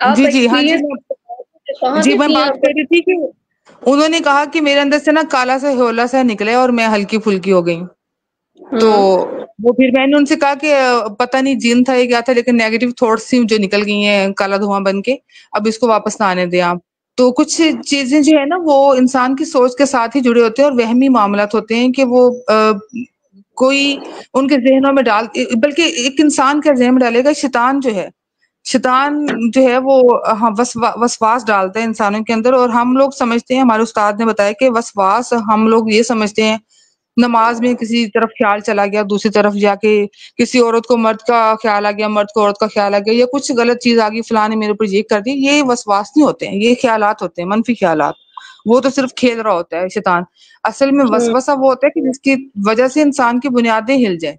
آپ جی جی ہاں جی ایکسپیرینس کہاں جی سے میں تھی بات آپ؟ کر رہی تھی کہ انہوں نے کہا کہ میرے اندر سے نا کالا سا ہیولا سا نکلے اور میں ہلکی پھلکی ہو گئی. تو وہ پھر میں نے ان سے کہا کہ پتہ نہیں جن تھا یا کیا تھا، لیکن نیگیٹو تھاٹس سی جو نکل گئی ہیں کالا دھواں بن کے، اب اس کو واپس نہ آنے دیں آپ. تو کچھ چیزیں جو ہے نا وہ انسان کی سوچ کے ساتھ ہی جڑے ہوتے ہیں، اور وہمی معاملات ہوتے ہیں کہ وہ کوئی ان کے ذہنوں میں بلکہ ایک انسان کے ذہن میں ڈالے گا. شیطان جو ہے وہ وسواس ڈالتا ہے انسانوں کے اندر، اور ہم لوگ سمجھتے ہیں، ہمارے استاد نے بتایا کہ وسواس ہم لوگ یہ سمجھتے ہیں نماز میں کسی طرف خیال چلا گیا، دوسری طرف جا کے کسی عورت کو مرد کا خیال آ گیا، مرد کو عورت کا خیال آ گیا، یا کچھ غلط چیز آ گئی، فلاں نے میرے اوپر یہ کر دی. یہ وسواس نہیں ہوتے ہیں، یہ خیالات ہوتے ہیں، منفی خیالات. وہ تو صرف کھیل رہا ہوتا ہے شیطان. اصل میں وسوسہ وہ ہوتا ہے کہ جس کی وجہ سے انسان کی بنیادیں ہل جائیں.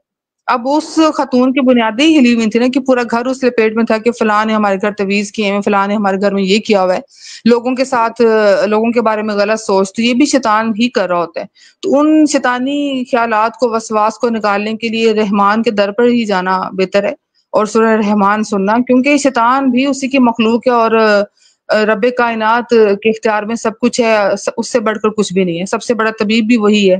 اب اس خاتون کی بنیادیں ہی ہلی ہوئی تھی نا، کہ پورا گھر اس لپیٹ میں تھا کہ فلاں نے ہمارے گھر تویز کیے ہیں، فلاں نے ہمارے گھر میں یہ کیا ہوا ہے، لوگوں کے ساتھ لوگوں کے بارے میں غلط سوچ. تو یہ بھی شیطان ہی کر رہا ہوتا ہے. تو ان شیطانی خیالات کو، وسواس کو نکالنے کے لیے رحمان کے در پر ہی جانا بہتر ہے، اور سورہ رحمان سننا، کیونکہ شیطان بھی اسی کی مخلوق ہے، اور رب کائنات کے اختیار میں سب کچھ ہے. اس سے بڑھ کر کچھ بھی نہیں ہے. سب سے بڑا طبیب بھی وہی ہے،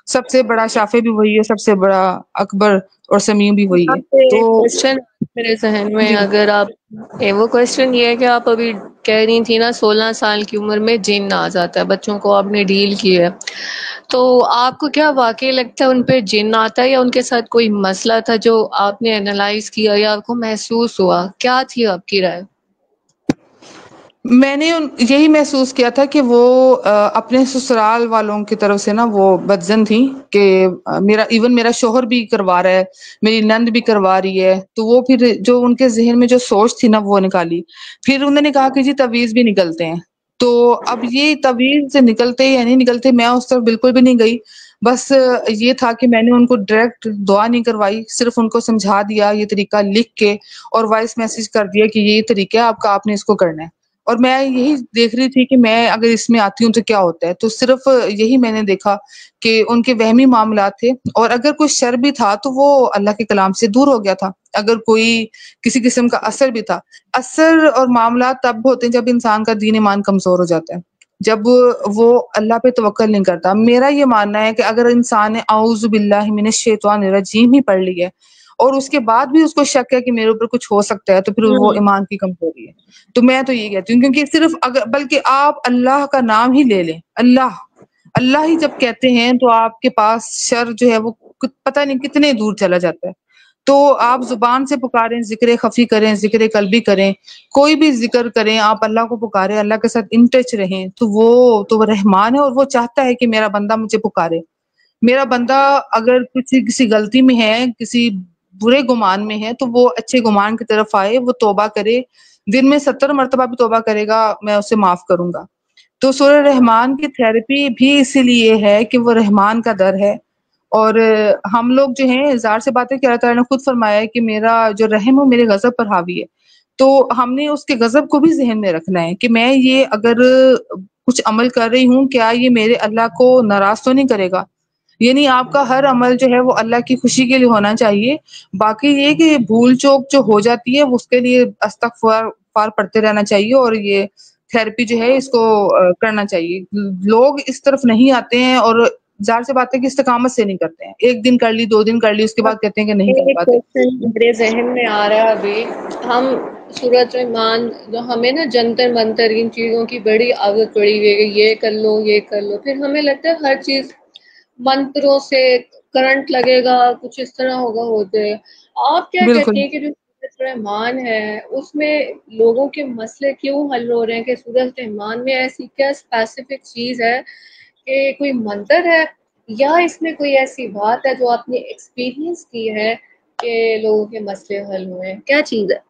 سب سے بڑا شافع بھی وہی ہے، سب سے بڑا اکبر اور سمیع بھی وہی ہے. تو کوشچن میرے ذہن میں، جی اگر آپ وہ کوشچن یہ ہے کہ آپ ابھی کہہ رہی تھی نا 16 سال کی عمر میں جن آ جاتا ہے، بچوں کو آپ نے ڈیل کی ہے، تو آپ کو کیا واقعی لگتا ہے ان پہ جن آتا ہے، یا ان کے ساتھ کوئی مسئلہ تھا جو آپ نے انالائز کیا یا آپ کو محسوس ہوا؟ کیا تھی آپ کی رائے؟ میں نے یہی محسوس کیا تھا کہ وہ اپنے سسرال والوں کی طرف سے نا وہ بدزن تھی، کہ میرا شوہر بھی کروا رہا ہے، میری نند بھی کروا رہی ہے. تو وہ پھر جو ان کے ذہن میں جو سوچ تھی نا وہ نکالی. پھر انہوں نے کہا کہ جی تعویذ بھی نکلتے ہیں. تو اب یہ تعویذ نکلتے یا نہیں نکلتے میں اس طرف بالکل بھی نہیں گئی. بس یہ تھا کہ میں نے ان کو ڈائریکٹ دعا نہیں کروائی، صرف ان کو سمجھا دیا یہ طریقہ لکھ کے، اور وائس میسج کر دیا کہ یہ طریقہ ہے آپ کا، آپ نے اس کو کرنا ہے. اور میں یہی دیکھ رہی تھی کہ میں اگر اس میں آتی ہوں تو کیا ہوتا ہے. تو صرف یہی میں نے دیکھا کہ ان کے وہمی معاملات تھے، اور اگر کوئی شر بھی تھا تو وہ اللہ کے کلام سے دور ہو گیا تھا. اگر کوئی کسی قسم کا اثر بھی تھا. اثر اور معاملات تب ہوتے ہیں جب انسان کا دین ایمان کمزور ہو جاتا ہے، جب وہ اللہ پہ توکل نہیں کرتا. میرا یہ ماننا ہے کہ اگر انسان نے اعوذ باللہ من الشیطان الرجیم ہی پڑھ لی ہے، اور اس کے بعد بھی اس کو شک ہے کہ میرے اوپر کچھ ہو سکتا ہے، تو پھر وہ ایمان کی کمزوری ہے. تو میں تو یہ کہتی ہوں، کیونکہ صرف بلکہ آپ اللہ کا نام ہی لے لیں، اللہ ہی جب کہتے ہیں تو آپ کے پاس شر جو ہے وہ پتہ نہیں کتنے دور چلا جاتا ہے. تو آپ زبان سے پکاریں، ذکر خفی کریں، ذکر قلبی کریں، کوئی بھی ذکر کریں، آپ اللہ کو پکاریں، اللہ کے ساتھ ان ٹچ رہیں، تو وہ رحمان ہے، اور وہ چاہتا ہے کہ میرا بندہ مجھے پکارے. میرا بندہ اگر کسی غلطی میں ہے، کسی برے گمان میں ہے، تو وہ اچھے گمان کی طرف آئے، وہ توبہ کرے. دن میں 70 مرتبہ بھی توبہ کرے گا، میں اسے معاف کروں گا. تو سورہ رحمان کی تھراپی بھی اسی لیے ہے کہ وہ رحمان کا در ہے. اور ہم لوگ جو ہیں، ظاہر سی بات ہے کہ اللہ تعالیٰ نے خود فرمایا ہے کہ میرا جو رحم ہے میرے غضب پر حاوی ہے. تو ہم نے اس کے غضب کو بھی ذہن میں رکھنا ہے کہ میں یہ اگر کچھ عمل کر رہی ہوں، کیا یہ میرے اللہ کو ناراض تو نہیں کرے گا. یعنی آپ کا ہر عمل جو ہے وہ اللہ کی خوشی کے لیے ہونا چاہیے. باقی یہ کہ بھول چوک جو ہو جاتی ہے اس کے لیے استغفار پڑھتے رہنا چاہیے، اور یہ تھراپی جو ہے اس کو کرنا چاہیے. لوگ اس طرف نہیں آتے ہیں، اور ظاہر سی بات ہے کہ استقامت سے نہیں کرتے ہیں. ایک دن کر لی، 2 دن کر لی، اس کے بعد کہتے ہیں کہ نہیں کر ایک پاتے. کوشچن میرے ذہن میں آ رہا ہے ابھی. ہم سورۃ رحمان جو ہمیں نا جنتر منتر ان چیزوں کی بڑی عادت پڑی ہوئی ہے، یہ کر لو یہ کر لو، پھر ہمیں لگتا ہے ہر چیز منتروں سے کرنٹ لگے گا، کچھ اس طرح ہوگا ہوتے. آپ کیا کہتے بالکل ہیں کہ جو سورۃ رحمان ہے اس میں لوگوں کے مسئلے کیوں حل ہو رہے ہیں؟ کہ سورۃ رحمان میں ایسی کیا اسپیسیفک چیز ہے کہ کوئی منتر ہے، یا اس میں کوئی ایسی بات ہے جو آپ نے ایکسپیرینس کی ہے کہ لوگوں کے مسئلے حل ہوئے ہیں؟ کیا چیز ہے؟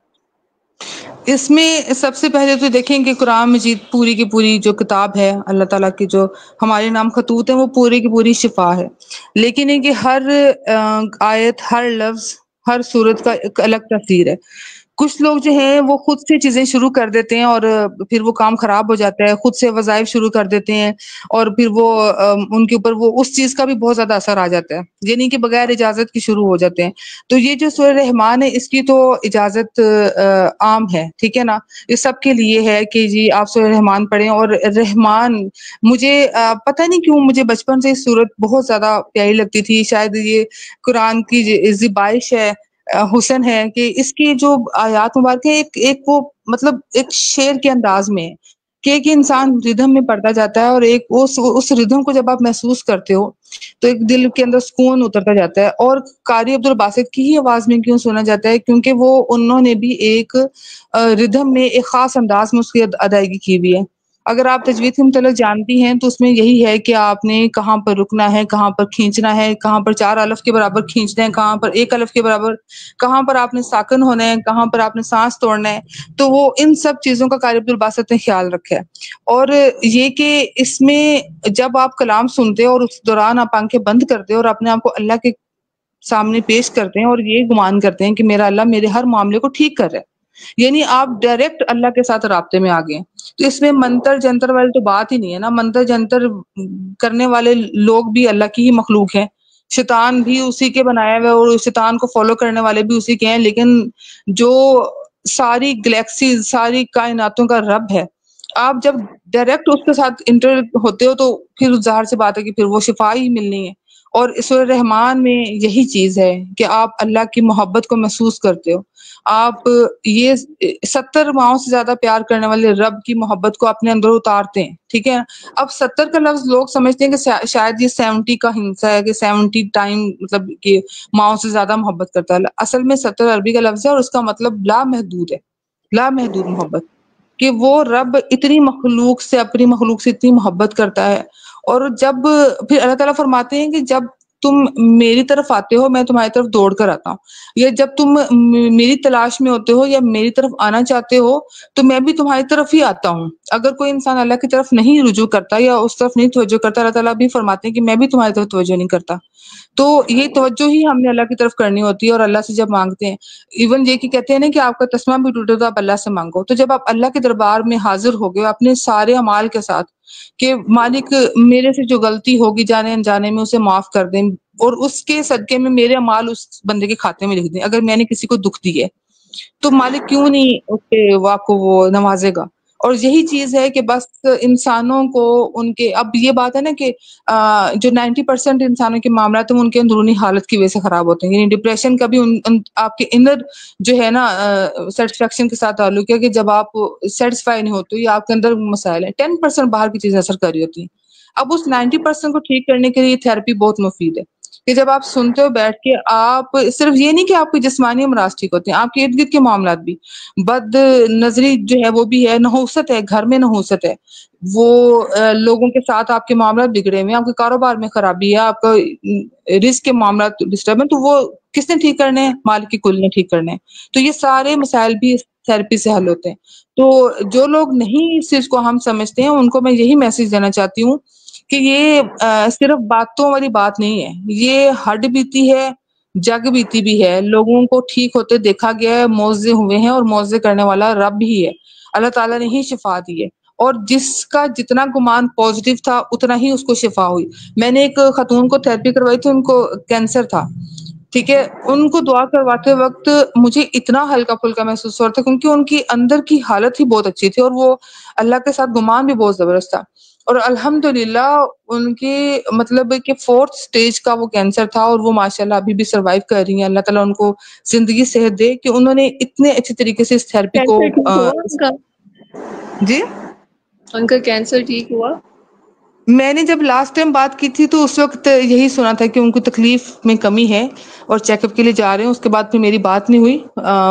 اس میں سب سے پہلے تو دیکھیں کہ قرآن مجید پوری کی پوری جو کتاب ہے اللہ تعالیٰ کی، جو ہمارے نام خطوط ہیں، وہ پوری کی پوری شفا ہے. لیکن یہ کہ ہر آیت، ہر لفظ، ہر صورت کا ایک الگ تفسیر ہے. کچھ لوگ جو ہیں وہ خود سے چیزیں شروع کر دیتے ہیں اور پھر وہ کام خراب ہو جاتا ہے، خود سے وظائف شروع کر دیتے ہیں اور پھر وہ ان کے اوپر وہ اس چیز کا بھی بہت زیادہ اثر آ جاتا ہے، یعنی کہ بغیر اجازت کی شروع ہو جاتے ہیں۔ تو یہ جو سورہ رحمان ہے اس کی تو اجازت عام ہے، ٹھیک ہے نا، یہ سب کے لیے ہے کہ جی آپ سورہ رحمان پڑھیں۔ اور رحمان مجھے پتہ نہیں کیوں مجھے بچپن سے یہ سورت بہت زیادہ پیاری لگتی تھی، شاید یہ قرآن کی زیبائش ہے، حسن ہے کہ اس کی جو آیات مبارک ہے ایک وہ مطلب ایک شعر کے انداز میں ہے کہ ایک انسان ردھم میں پڑتا جاتا ہے اور ایک اس ردھم کو جب آپ محسوس کرتے ہو تو ایک دل کے اندر سکون اترتا جاتا ہے۔ اور قاری عبدالباسط کی ہی آواز میں کیوں سنا جاتا ہے؟ کیونکہ انہوں نے بھی ایک ردھم میں ایک خاص انداز میں اس کی ادائیگی کی ہوئی ہے۔ اگر آپ تجوید کے متعلق جانتی ہیں تو اس میں یہی ہے کہ آپ نے کہاں پر رکنا ہے، کہاں پر کھینچنا ہے، کہاں پر 4 الف کے برابر کھینچنا ہے، کہاں پر 1 الف کے برابر، کہاں پر آپ نے ساکن ہونا ہے، کہاں پر آپ نے سانس توڑنا ہے۔ تو وہ ان سب چیزوں کا قاری عبدالباسط نے خیال رکھا ہے۔ اور یہ کہ اس میں جب آپ کلام سنتے ہو اور اس دوران آپ آنکھیں بند کرتے ہو اور اپنے آپ کو اللہ کے سامنے پیش کرتے ہیں اور یہ گمان کرتے ہیں کہ میرا اللہ میرے ہر معاملے کو ٹھیک کر رہا ہے، یعنی آپ ڈائریکٹ اللہ کے ساتھ رابطے میں آ گئے۔ تو اس میں منتر جنتر والی تو بات ہی نہیں ہے نا، منتر جنتر کرنے والے لوگ بھی اللہ کی ہی مخلوق ہیں، شیطان بھی اسی کے بنایا ہوا ہے اور شیطان کو فالو کرنے والے بھی اسی کے ہیں، لیکن جو ساری گلیکسیز ساری کائناتوں کا رب ہے، آپ جب ڈائریکٹ اس کے ساتھ انٹر ہوتے ہو تو پھر ظاہر سی بات ہے کہ پھر وہ شفا ہی ملنی ہے۔ اور سورہ رحمان میں یہی چیز ہے کہ آپ اللہ کی محبت کو محسوس کرتے ہو، آپ یہ 70 ماؤں سے زیادہ پیار کرنے والے رب کی محبت کو اپنے اندر اتارتے ہیں، ٹھیک ہے۔ اب 70 کا لفظ لوگ سمجھتے ہیں کہ شاید یہ 70 کا ہنسا ہے کہ 70 ٹائم مطلب کہ ماؤں سے زیادہ محبت کرتا ہے، اصل میں 70 عربی کا لفظ ہے اور اس کا مطلب لا محدود ہے، لا محدود محبت، کہ وہ رب اتنی مخلوق سے اپنی مخلوق سے اتنی محبت کرتا ہے۔ اور جب پھر اللہ تعالیٰ فرماتے ہیں کہ جب تم میری طرف آتے ہو میں تمہاری طرف دوڑ کر آتا ہوں، یا جب تم میری تلاش میں ہوتے ہو یا میری طرف آنا چاہتے ہو تو میں بھی تمہاری طرف ہی آتا ہوں۔ اگر کوئی انسان اللہ کی طرف نہیں رجوع کرتا یا اس طرف نہیں توجہ کرتا، اللہ تعالیٰ بھی فرماتے ہیں کہ میں بھی تمہاری طرف توجہ نہیں کرتا۔ تو یہ توجہ ہی ہم نے اللہ کی طرف کرنی ہوتی ہے۔ اور اللہ سے جب مانگتے ہیں، ایون یہ کہ کہتے ہیں نا کہ آپ کا تسمہ بھی ٹوٹے تو آپ اللہ سے مانگو، تو جب آپ اللہ کے دربار میں حاضر ہو گئے اپنے سارے اعمال کے ساتھ کہ مالک میرے سے جو غلطی ہوگی جانے انجانے میں اسے معاف کر دیں، اور اس کے صدقے میں میرے اعمال اس بندے کے کھاتے میں لکھ دیں، اگر میں نے کسی کو دکھ دی ہے تو مالک کیوں نہیں اس کے وہ آپ کو وہ نوازے گا۔ اور یہی چیز ہے کہ بس انسانوں کو ان کے اب یہ بات ہے نا کہ جو 90% انسانوں کے معاملات ہیں ان کے اندرونی حالت کی وجہ سے خراب ہوتے ہیں، یعنی ڈپریشن کا بھی آپ کے انر جو ہے نا سیٹسفیکشن کے ساتھ تعلق ہے کہ جب آپ سیٹسفائی نہیں ہوتے یا آپ کے اندر مسائل ہیں، 10% باہر کی چیزیں اثر کر رہی ہوتی ہیں۔ اب اس 90% کو ٹھیک کرنے کے لیے تھراپی بہت مفید ہے کہ جب آپ سنتے ہو بیٹھ کے، آپ صرف یہ نہیں کہ آپ کے جسمانی امراض ٹھیک ہوتے ہیں، آپ کے ارد گرد کے معاملات بھی، بد نظری جو ہے وہ بھی ہے، نحوست ہے، گھر میں نحوست ہے، وہ لوگوں کے ساتھ آپ کے معاملات بگڑے ہوئے ہیں، آپ کے کاروبار میں خرابی ہے، آپ کا رزق کے معاملات ڈسٹرب ہیں، تو وہ کس نے ٹھیک کرنے ہیں؟ مالک کی کل نے ٹھیک کرنے ہیں۔ تو یہ سارے مسائل بھی تھراپی سے حل ہوتے ہیں۔ تو جو لوگ نہیں اس چیز کو ہم سمجھتے ہیں ان کو میں یہی میسج دینا چاہتی ہوں کہ یہ صرف باتوں والی بات نہیں ہے، یہ ہڈ بیتی ہے، جگ بیتی بھی ہے، لوگوں کو ٹھیک ہوتے دیکھا گیا ہے، معاوضے ہوئے ہیں اور معاوضے کرنے والا رب ہی ہے، اللہ تعالیٰ نے ہی شفا دی ہے۔ اور جس کا جتنا گمان پازیٹیو تھا اتنا ہی اس کو شفا ہوئی۔ میں نے ایک خاتون کو تھراپی کروائی تھی، ان کو کینسر تھا، ٹھیک ہے، ان کو دعا کرواتے وقت مجھے اتنا ہلکا پھلکا محسوس ہو رہا تھا کیونکہ ان کی اندر کی حالت ہی بہت اچھی تھی اور وہ اللہ کے ساتھ گمان بھی بہت زبردست تھا۔ اور الحمدللہ ان کے مطلب کہ 4th سٹیج کا وہ کینسر تھا اور وہ ماشاءاللہ ابھی بھی سروائیو کر رہی ہیں۔ اللہ تعالیٰ ان کو زندگی صحت دے کہ انہوں نے اتنے اچھے طریقے سے اس تھراپی کو کینسر ٹھیک ہوا ان کا؟ جی ان کا کینسر ٹھیک ہوا؟ میں نے جب لاسٹ ٹائم بات کی تھی تو اس وقت یہی سنا تھا کہ ان کو تکلیف میں کمی ہے اور چیک اپ کے لیے جا رہے ہیں۔ اس کے بعد پھر میری بات نہیں ہوئی،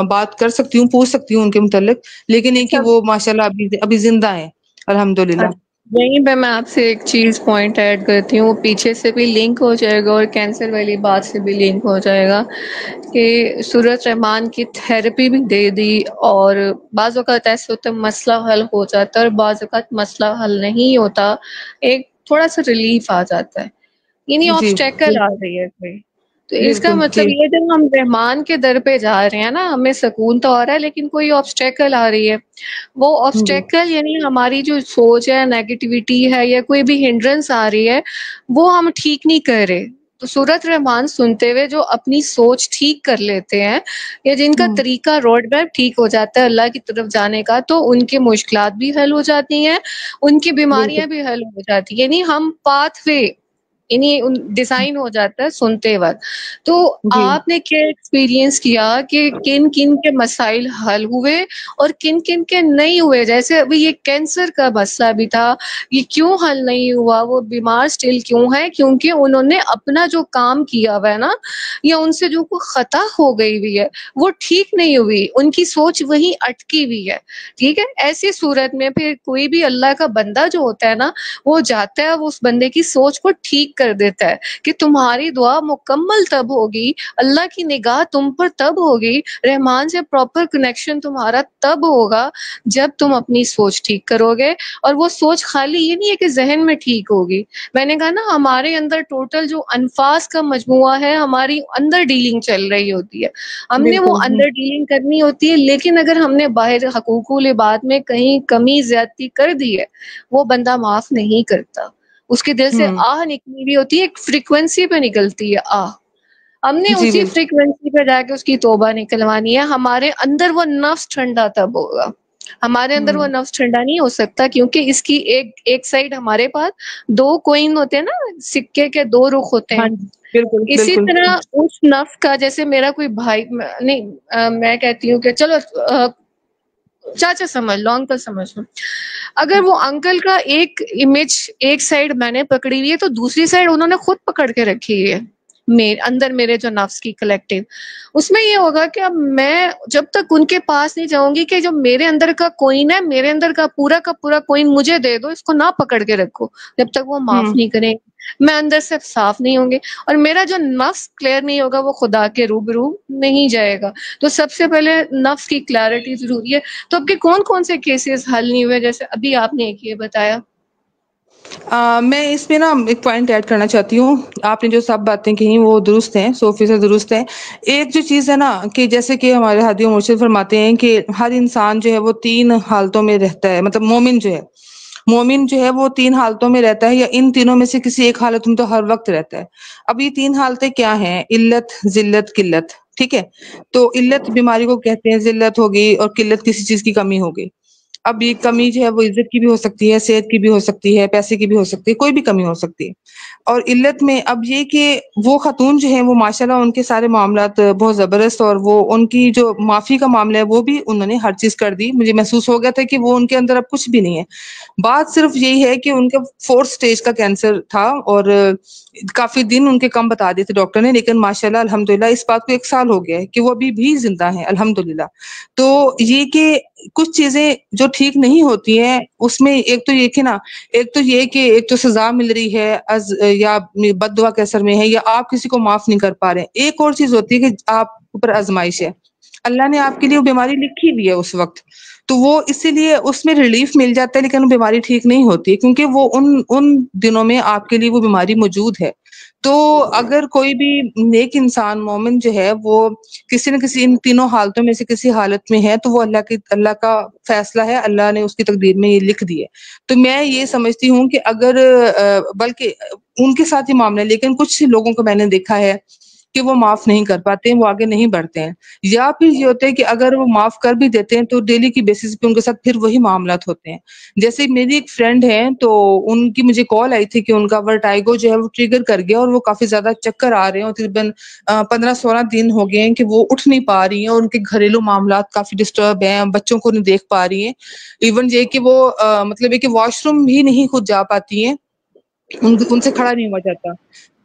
بات کر سکتی ہوں، پوچھ سکتی ہوں ان کے متعلق، لیکن یہ کہ اچھا، وہ ماشاءاللہ ابھی زندہ ہیں الحمدللہ۔ یہیں پہ میں آپ سے ایک چیز پوائنٹ ایڈ کرتی ہوں، وہ پیچھے سے بھی لنک ہو جائے گا اور کینسر والی بات سے بھی لنک ہو جائے گا کہ سورۃ رحمان کی تھراپی بھی دے دی، اور بعض اوقات ایسے ہوتا ہے مسئلہ حل ہو جاتا ہے اور بعض اوقات مسئلہ حل نہیں ہوتا، ایک تھوڑا سا ریلیف آ جاتا ہے، یعنی جی آبسٹیکل آ رہی ہے کوئی۔ تو اس کا بالکل مطلب جی یہ جب ہم رحمان کے در پہ جا رہے ہیں نا، ہمیں سکون تو آ رہا ہے لیکن کوئی آبسٹیکل آ رہی ہے، وہ جی آبسٹیکل یعنی ہماری جو سوچ ہے، نیگیٹیوٹی ہے یا کوئی بھی ہنڈرنس آ رہی ہے، وہ ہم ٹھیک نہیں کر رہے. تو سورت رحمان سنتے ہوئے جو اپنی سوچ ٹھیک کر لیتے ہیں یا جن کا طریقہ روڈ میپ ٹھیک ہو جاتا ہے اللہ کی طرف جانے کا، تو ان کی مشکلات بھی حل ہو جاتی ہیں، ان کی بالکل بیماریاں بھی حل ہو جاتی ہیں، یعنی ہم پاتھ وے یعنی ڈیزائن ہو جاتا ہے سنتے وقت. تو جی آپ نے کیا ایکسپیرینس کیا کہ کن کن کے مسائل حل ہوئے اور کن کن کے نہیں ہوئے؟ جیسے ابھی یہ کینسر کا مسئلہ بھی تھا، یہ کیوں حل نہیں ہوا؟ وہ بیمار سٹل کیوں ہے؟ کیونکہ انہوں نے اپنا جو کام کیا ہوا ہے نا، یا ان سے جو کوئی خطا ہو گئی ہوئی ہے وہ ٹھیک نہیں ہوئی، ان کی سوچ وہی اٹکی ہوئی ہے. ٹھیک ہے، ایسی صورت میں پھر کوئی بھی اللہ کا بندہ جو ہوتا ہے نا، وہ جاتا ہے، وہ اس بندے کی سوچ کو ٹھیک کر دیتا ہے کہ تمہاری دعا مکمل تب ہوگی، اللہ کی نگاہ تم پر تب ہوگی، رحمان سے پراپر کنیکشن تمہارا تب ہوگا جب تم اپنی سوچ ٹھیک کرو گے. اور وہ سوچ خالی یہ نہیں ہے کہ ذہن میں ٹھیک ہوگی، میں نے کہا نا ہمارے اندر ٹوٹل جو انفاس کا مجموعہ ہے، ہماری اندر ڈیلنگ چل رہی ہوتی ہے، ہم نے وہ بالکل اندر ڈیلنگ کرنی ہوتی ہے. لیکن اگر ہم نے باہر حقوق العباد میں کہیں کمی زیادتی کر دی ہے، وہ بندہ معاف نہیں کرتا، اس کے دل سے آہ نکلی ہوئی ہوتی ہے، ایک فریکوینسی پہ نکلتی ہے آہ، ہم نے جی اسی بالکل فریکوینسی پہ جا کے اس کی توبہ نکلوانی ہے. ہمارے اندر وہ نفس ٹھنڈا تب ہوگا، ہمارے اندر وہ نفس ٹھنڈا نہیں ہو سکتا کیونکہ اس کی ایک سائڈ ہمارے پاس دو کوئن ہوتے ہیں نا، سکے کے دو رخ ہوتے ہاں ہیں. جی بالکل اسی بالکل طرح اس نفس کا، جیسے میرا کوئی بھائی نہیں، میں کہتی ہوں کہ چلو چاچا سمجھ لو، انکل سمجھ لو، اگر وہ انکل کا ایک امیج ایک سائڈ میں نے پکڑی ہوئی ہے تو دوسری سائڈ انہوں نے خود پکڑ کے رکھی ہوئی ہے اندر میرے جو نفس کی کلیکٹیو. اس میں یہ ہوگا کہ اب میں جب تک ان کے پاس نہیں جاؤں گی کہ جو میرے اندر کا کوئن ہے، میرے اندر کا پورا کوئن مجھے دے دو، اس کو نہ پکڑ کے رکھو، جب تک وہ معاف نہیں کریں، میں اندر سے صاف نہیں ہوں گے اور میرا جو نفس کلیئر نہیں ہوگا وہ خدا کے روبرو نہیں جائے گا. تو سب سے پہلے نفس کی کلیئرٹی ضروری ہے. تو اب کے کون کون سے کیسز حل نہیں ہوئے؟ جیسے ابھی آپ نے ایک یہ بتایا. میں اس میں نا ایک پوائنٹ ایڈ کرنا چاہتی ہوں. آپ نے جو سب باتیں کہی وہ درست ہیں، 100% درست ہیں. ایک جو چیز ہے نا کہ جیسے کہ ہمارے ہادی و مرشد فرماتے ہیں کہ ہر انسان جو ہے وہ 3 حالتوں میں رہتا ہے، مطلب مومن جو ہے وہ 3 حالتوں میں رہتا ہے، یا ان تینوں میں سے کسی ایک حالت میں تو ہر وقت رہتا ہے. اب یہ 3 حالتیں کیا ہیں؟ علت، ذلت، قلت. ٹھیک ہے، تو علت بیماری کو کہتے ہیں، ذلت ہوگی اور قلت کسی چیز کی کمی ہوگی. اب یہ کمی جو ہے وہ عزت کی بھی ہو سکتی ہے، صحت کی بھی ہو سکتی ہے، پیسے کی بھی ہو سکتی ہے، کوئی بھی کمی ہو سکتی ہے. اور علت میں اب یہ کہ وہ خاتون جو ہیں وہ ماشاءاللہ ان کے سارے معاملات بہت زبردست، اور وہ ان کی جو معافی کا معاملہ ہے وہ بھی انہوں نے ہر چیز کر دی. مجھے محسوس ہو گیا تھا کہ وہ ان کے اندر اب کچھ بھی نہیں ہے. بات صرف یہی ہے کہ ان کا 4th سٹیج کا کینسر تھا اور کافی دن ان کے کم بتا دیے تھے ڈاکٹر نے، لیکن ماشاءاللہ الحمدللہ اس بات کو 1 سال ہو گیا ہے کہ وہ ابھی بھی زندہ ہیں الحمدللہ. تو یہ کہ کچھ چیزیں جو ٹھیک نہیں ہوتی ہیں اس میں ایک تو یہ کہ نا، ایک تو یہ کہ ایک تو سزا مل رہی ہے یا بد دعا کے اثر میں ہے، یا آپ کسی کو معاف نہیں کر پا رہے ہیں. ایک اور چیز ہوتی ہے کہ آپ اوپر آزمائش ہے، اللہ نے آپ کے لیے وہ بیماری لکھی ہوئی ہے اس وقت، تو وہ اسی لیے اس میں ریلیف مل جاتا ہے، لیکن وہ بیماری ٹھیک نہیں ہوتی کیونکہ وہ ان دنوں میں آپ کے لیے وہ بیماری موجود ہے. تو اگر کوئی بھی نیک انسان مومن جو ہے وہ کسی نہ کسی ان تینوں حالتوں میں سے کسی حالت میں ہے، تو وہ اللہ کا فیصلہ ہے، اللہ نے اس کی تقدیر میں یہ لکھ دی ہے. تو میں یہ سمجھتی ہوں کہ اگر بلکہ ان کے ساتھ یہ معاملہ ہے، لیکن کچھ لوگوں کو میں نے دیکھا ہے کہ وہ معاف نہیں کر پاتے ہیں، وہ آگے نہیں بڑھتے ہیں، یا پھر یہ ہوتا ہے کہ اگر وہ معاف کر بھی دیتے ہیں تو ڈیلی کی بیسس پہ ان کے ساتھ پھر وہی معاملات ہوتے ہیں. جیسے میری ایک فرینڈ ہے، تو ان کی مجھے کال آئی تھی کہ ان کا ورٹائگو جو ہے وہ ٹریگر کر گیا اور وہ کافی زیادہ چکر آ رہے ہیں، اور تقریباً 15-16 دن ہو گئے ہیں کہ وہ اٹھ نہیں پا رہی ہیں، اور ان کے گھریلو معاملات کافی ڈسٹرب ہیں، بچوں کو نہیں دیکھ پا رہی ہیں، ایون یہ کہ وہ مطلب ہے کہ واش روم بھی نہیں خود جا پاتی ہیں، ان سے کھڑا نہیں ہوا جاتا.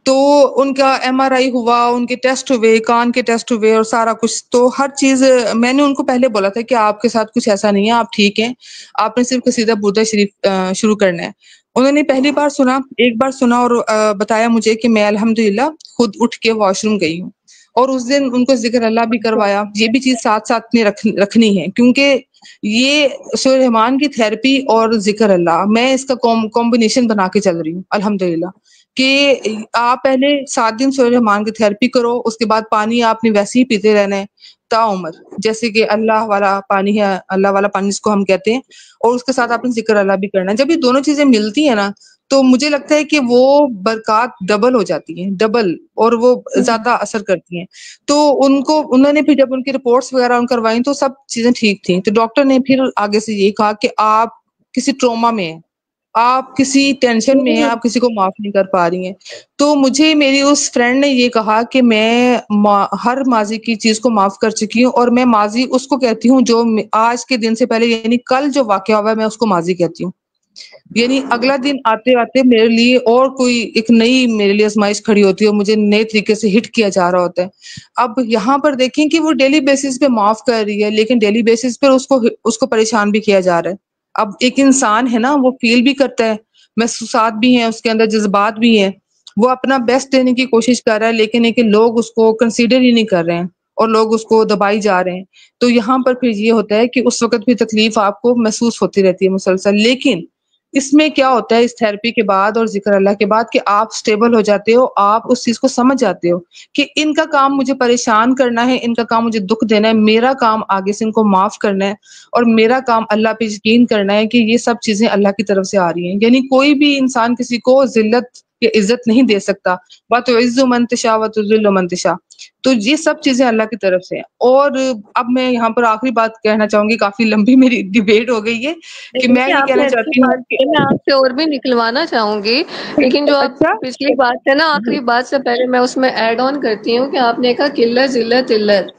تو ان کا MRI ہوا، ان کے ٹیسٹ ہوئے، کان کے ٹیسٹ ہوئے اور سارا کچھ. تو ہر چیز میں نے ان کو پہلے بولا تھا کہ آپ کے ساتھ کچھ ایسا نہیں ہے، آپ ٹھیک ہیں، آپ نے صرف قصیدہ بردا شریف شروع کرنا ہے. انہوں نے پہلی بار سنا، ایک بار سنا اور بتایا مجھے کہ میں الحمدللہ خود اٹھ کے واش روم گئی ہوں، اور اس دن ان کو ذکر اللہ بھی کروایا. یہ بھی چیز ساتھ ساتھ میں رکھنی ہے، کیونکہ یہ سورہ رحمان کی تھراپی اور ذکر اللہ، میں اس کا کمبینیشن بنا کے چل رہی ہوں الحمدللہ. کہ آپ پہلے 7 دن سورہ رحمان کی تھراپی کرو، اس کے بعد پانی آپ نے ویسے ہی پیتے رہنا ہے تا عمر، جیسے کہ اللہ والا پانی ہے، اللہ والا پانی جس کو ہم کہتے ہیں، اور اس کے ساتھ آپ نے ذکر اللہ بھی کرنا ہے۔ جب یہ دونوں چیزیں ملتی ہیں نا تو مجھے لگتا ہے کہ وہ برکات ڈبل ہو جاتی ہیں، ڈبل، اور وہ زیادہ اثر کرتی ہیں۔ تو انہوں نے پھر جب ان کی رپورٹس وغیرہ کروائیں تو سب چیزیں ٹھیک تھیں، تو ڈاکٹر نے پھر آگے سے یہی کہا کہ آپ کسی ٹروما میں ہیں، آپ کسی ٹینشن میں ہیں، آپ کسی کو معاف نہیں کر پا رہی ہیں۔ تو مجھے میری اس فرینڈ نے یہ کہا کہ میں ہر ماضی کی چیز کو معاف کر چکی ہوں، اور میں ماضی اس کو کہتی ہوں جو آج کے دن سے پہلے، یعنی کل جو واقعہ ہوا ہے میں اس کو ماضی کہتی ہوں۔ یعنی اگلا دن آتے آتے میرے لیے اور کوئی ایک نئی میرے لیے آزمائش کھڑی ہوتی ہے، اور مجھے نئے طریقے سے ہٹ کیا جا رہا ہوتا ہے۔ اب یہاں پر دیکھیں کہ وہ ڈیلی بیسس پہ معاف کر رہی ہے، لیکن ڈیلی بیسس پہ اس کو پریشان بھی کیا جا رہا ہے۔ اب ایک انسان ہے نا، وہ فیل بھی کرتا ہے، محسوسات بھی ہیں اس کے اندر، جذبات بھی ہیں، وہ اپنا بیسٹ دینے کی کوشش کر رہا ہے، لیکن لوگ اس کو کنسیڈر ہی نہیں کر رہے ہیں اور لوگ اس کو دبائی جا رہے ہیں۔ تو یہاں پر پھر یہ ہوتا ہے کہ اس وقت بھی تکلیف آپ کو محسوس ہوتی رہتی ہے مسلسل، لیکن اس میں کیا ہوتا ہے اس تھراپی کے بعد اور ذکر اللہ کے بعد کہ آپ سٹیبل ہو جاتے ہو، آپ اس چیز کو سمجھ جاتے ہو کہ ان کا کام مجھے پریشان کرنا ہے، ان کا کام مجھے دکھ دینا ہے، میرا کام آگے سے ان کو معاف کرنا ہے، اور میرا کام اللہ پہ یقین کرنا ہے کہ یہ سب چیزیں اللہ کی طرف سے آ رہی ہیں۔ یعنی کوئی بھی انسان کسی کو ذلت یا عزت نہیں دے سکتا، وَتُعِزُّ مَن تَشَاءُ وَتُذِلُّ مَن تَشَاءُ، تو یہ سب چیزیں اللہ کی طرف سے ہیں۔ اور اب میں یہاں پر آخری بات کہنا چاہوں گی، کافی لمبی میری ڈیبیٹ ہو گئی ہے، کہ میں دیکھیے یہ آپ نے کہنا اچھی چاہتی ہوں بات کی، میں آپ سے اور بھی نکلوانا چاہوں گی، لیکن جو آپ اچھا پچھلی بات ہے نا، آخری بات سے پہلے میں اس میں ایڈ آن کرتی ہوں کہ آپ نے کہا قلت ذلت علت۔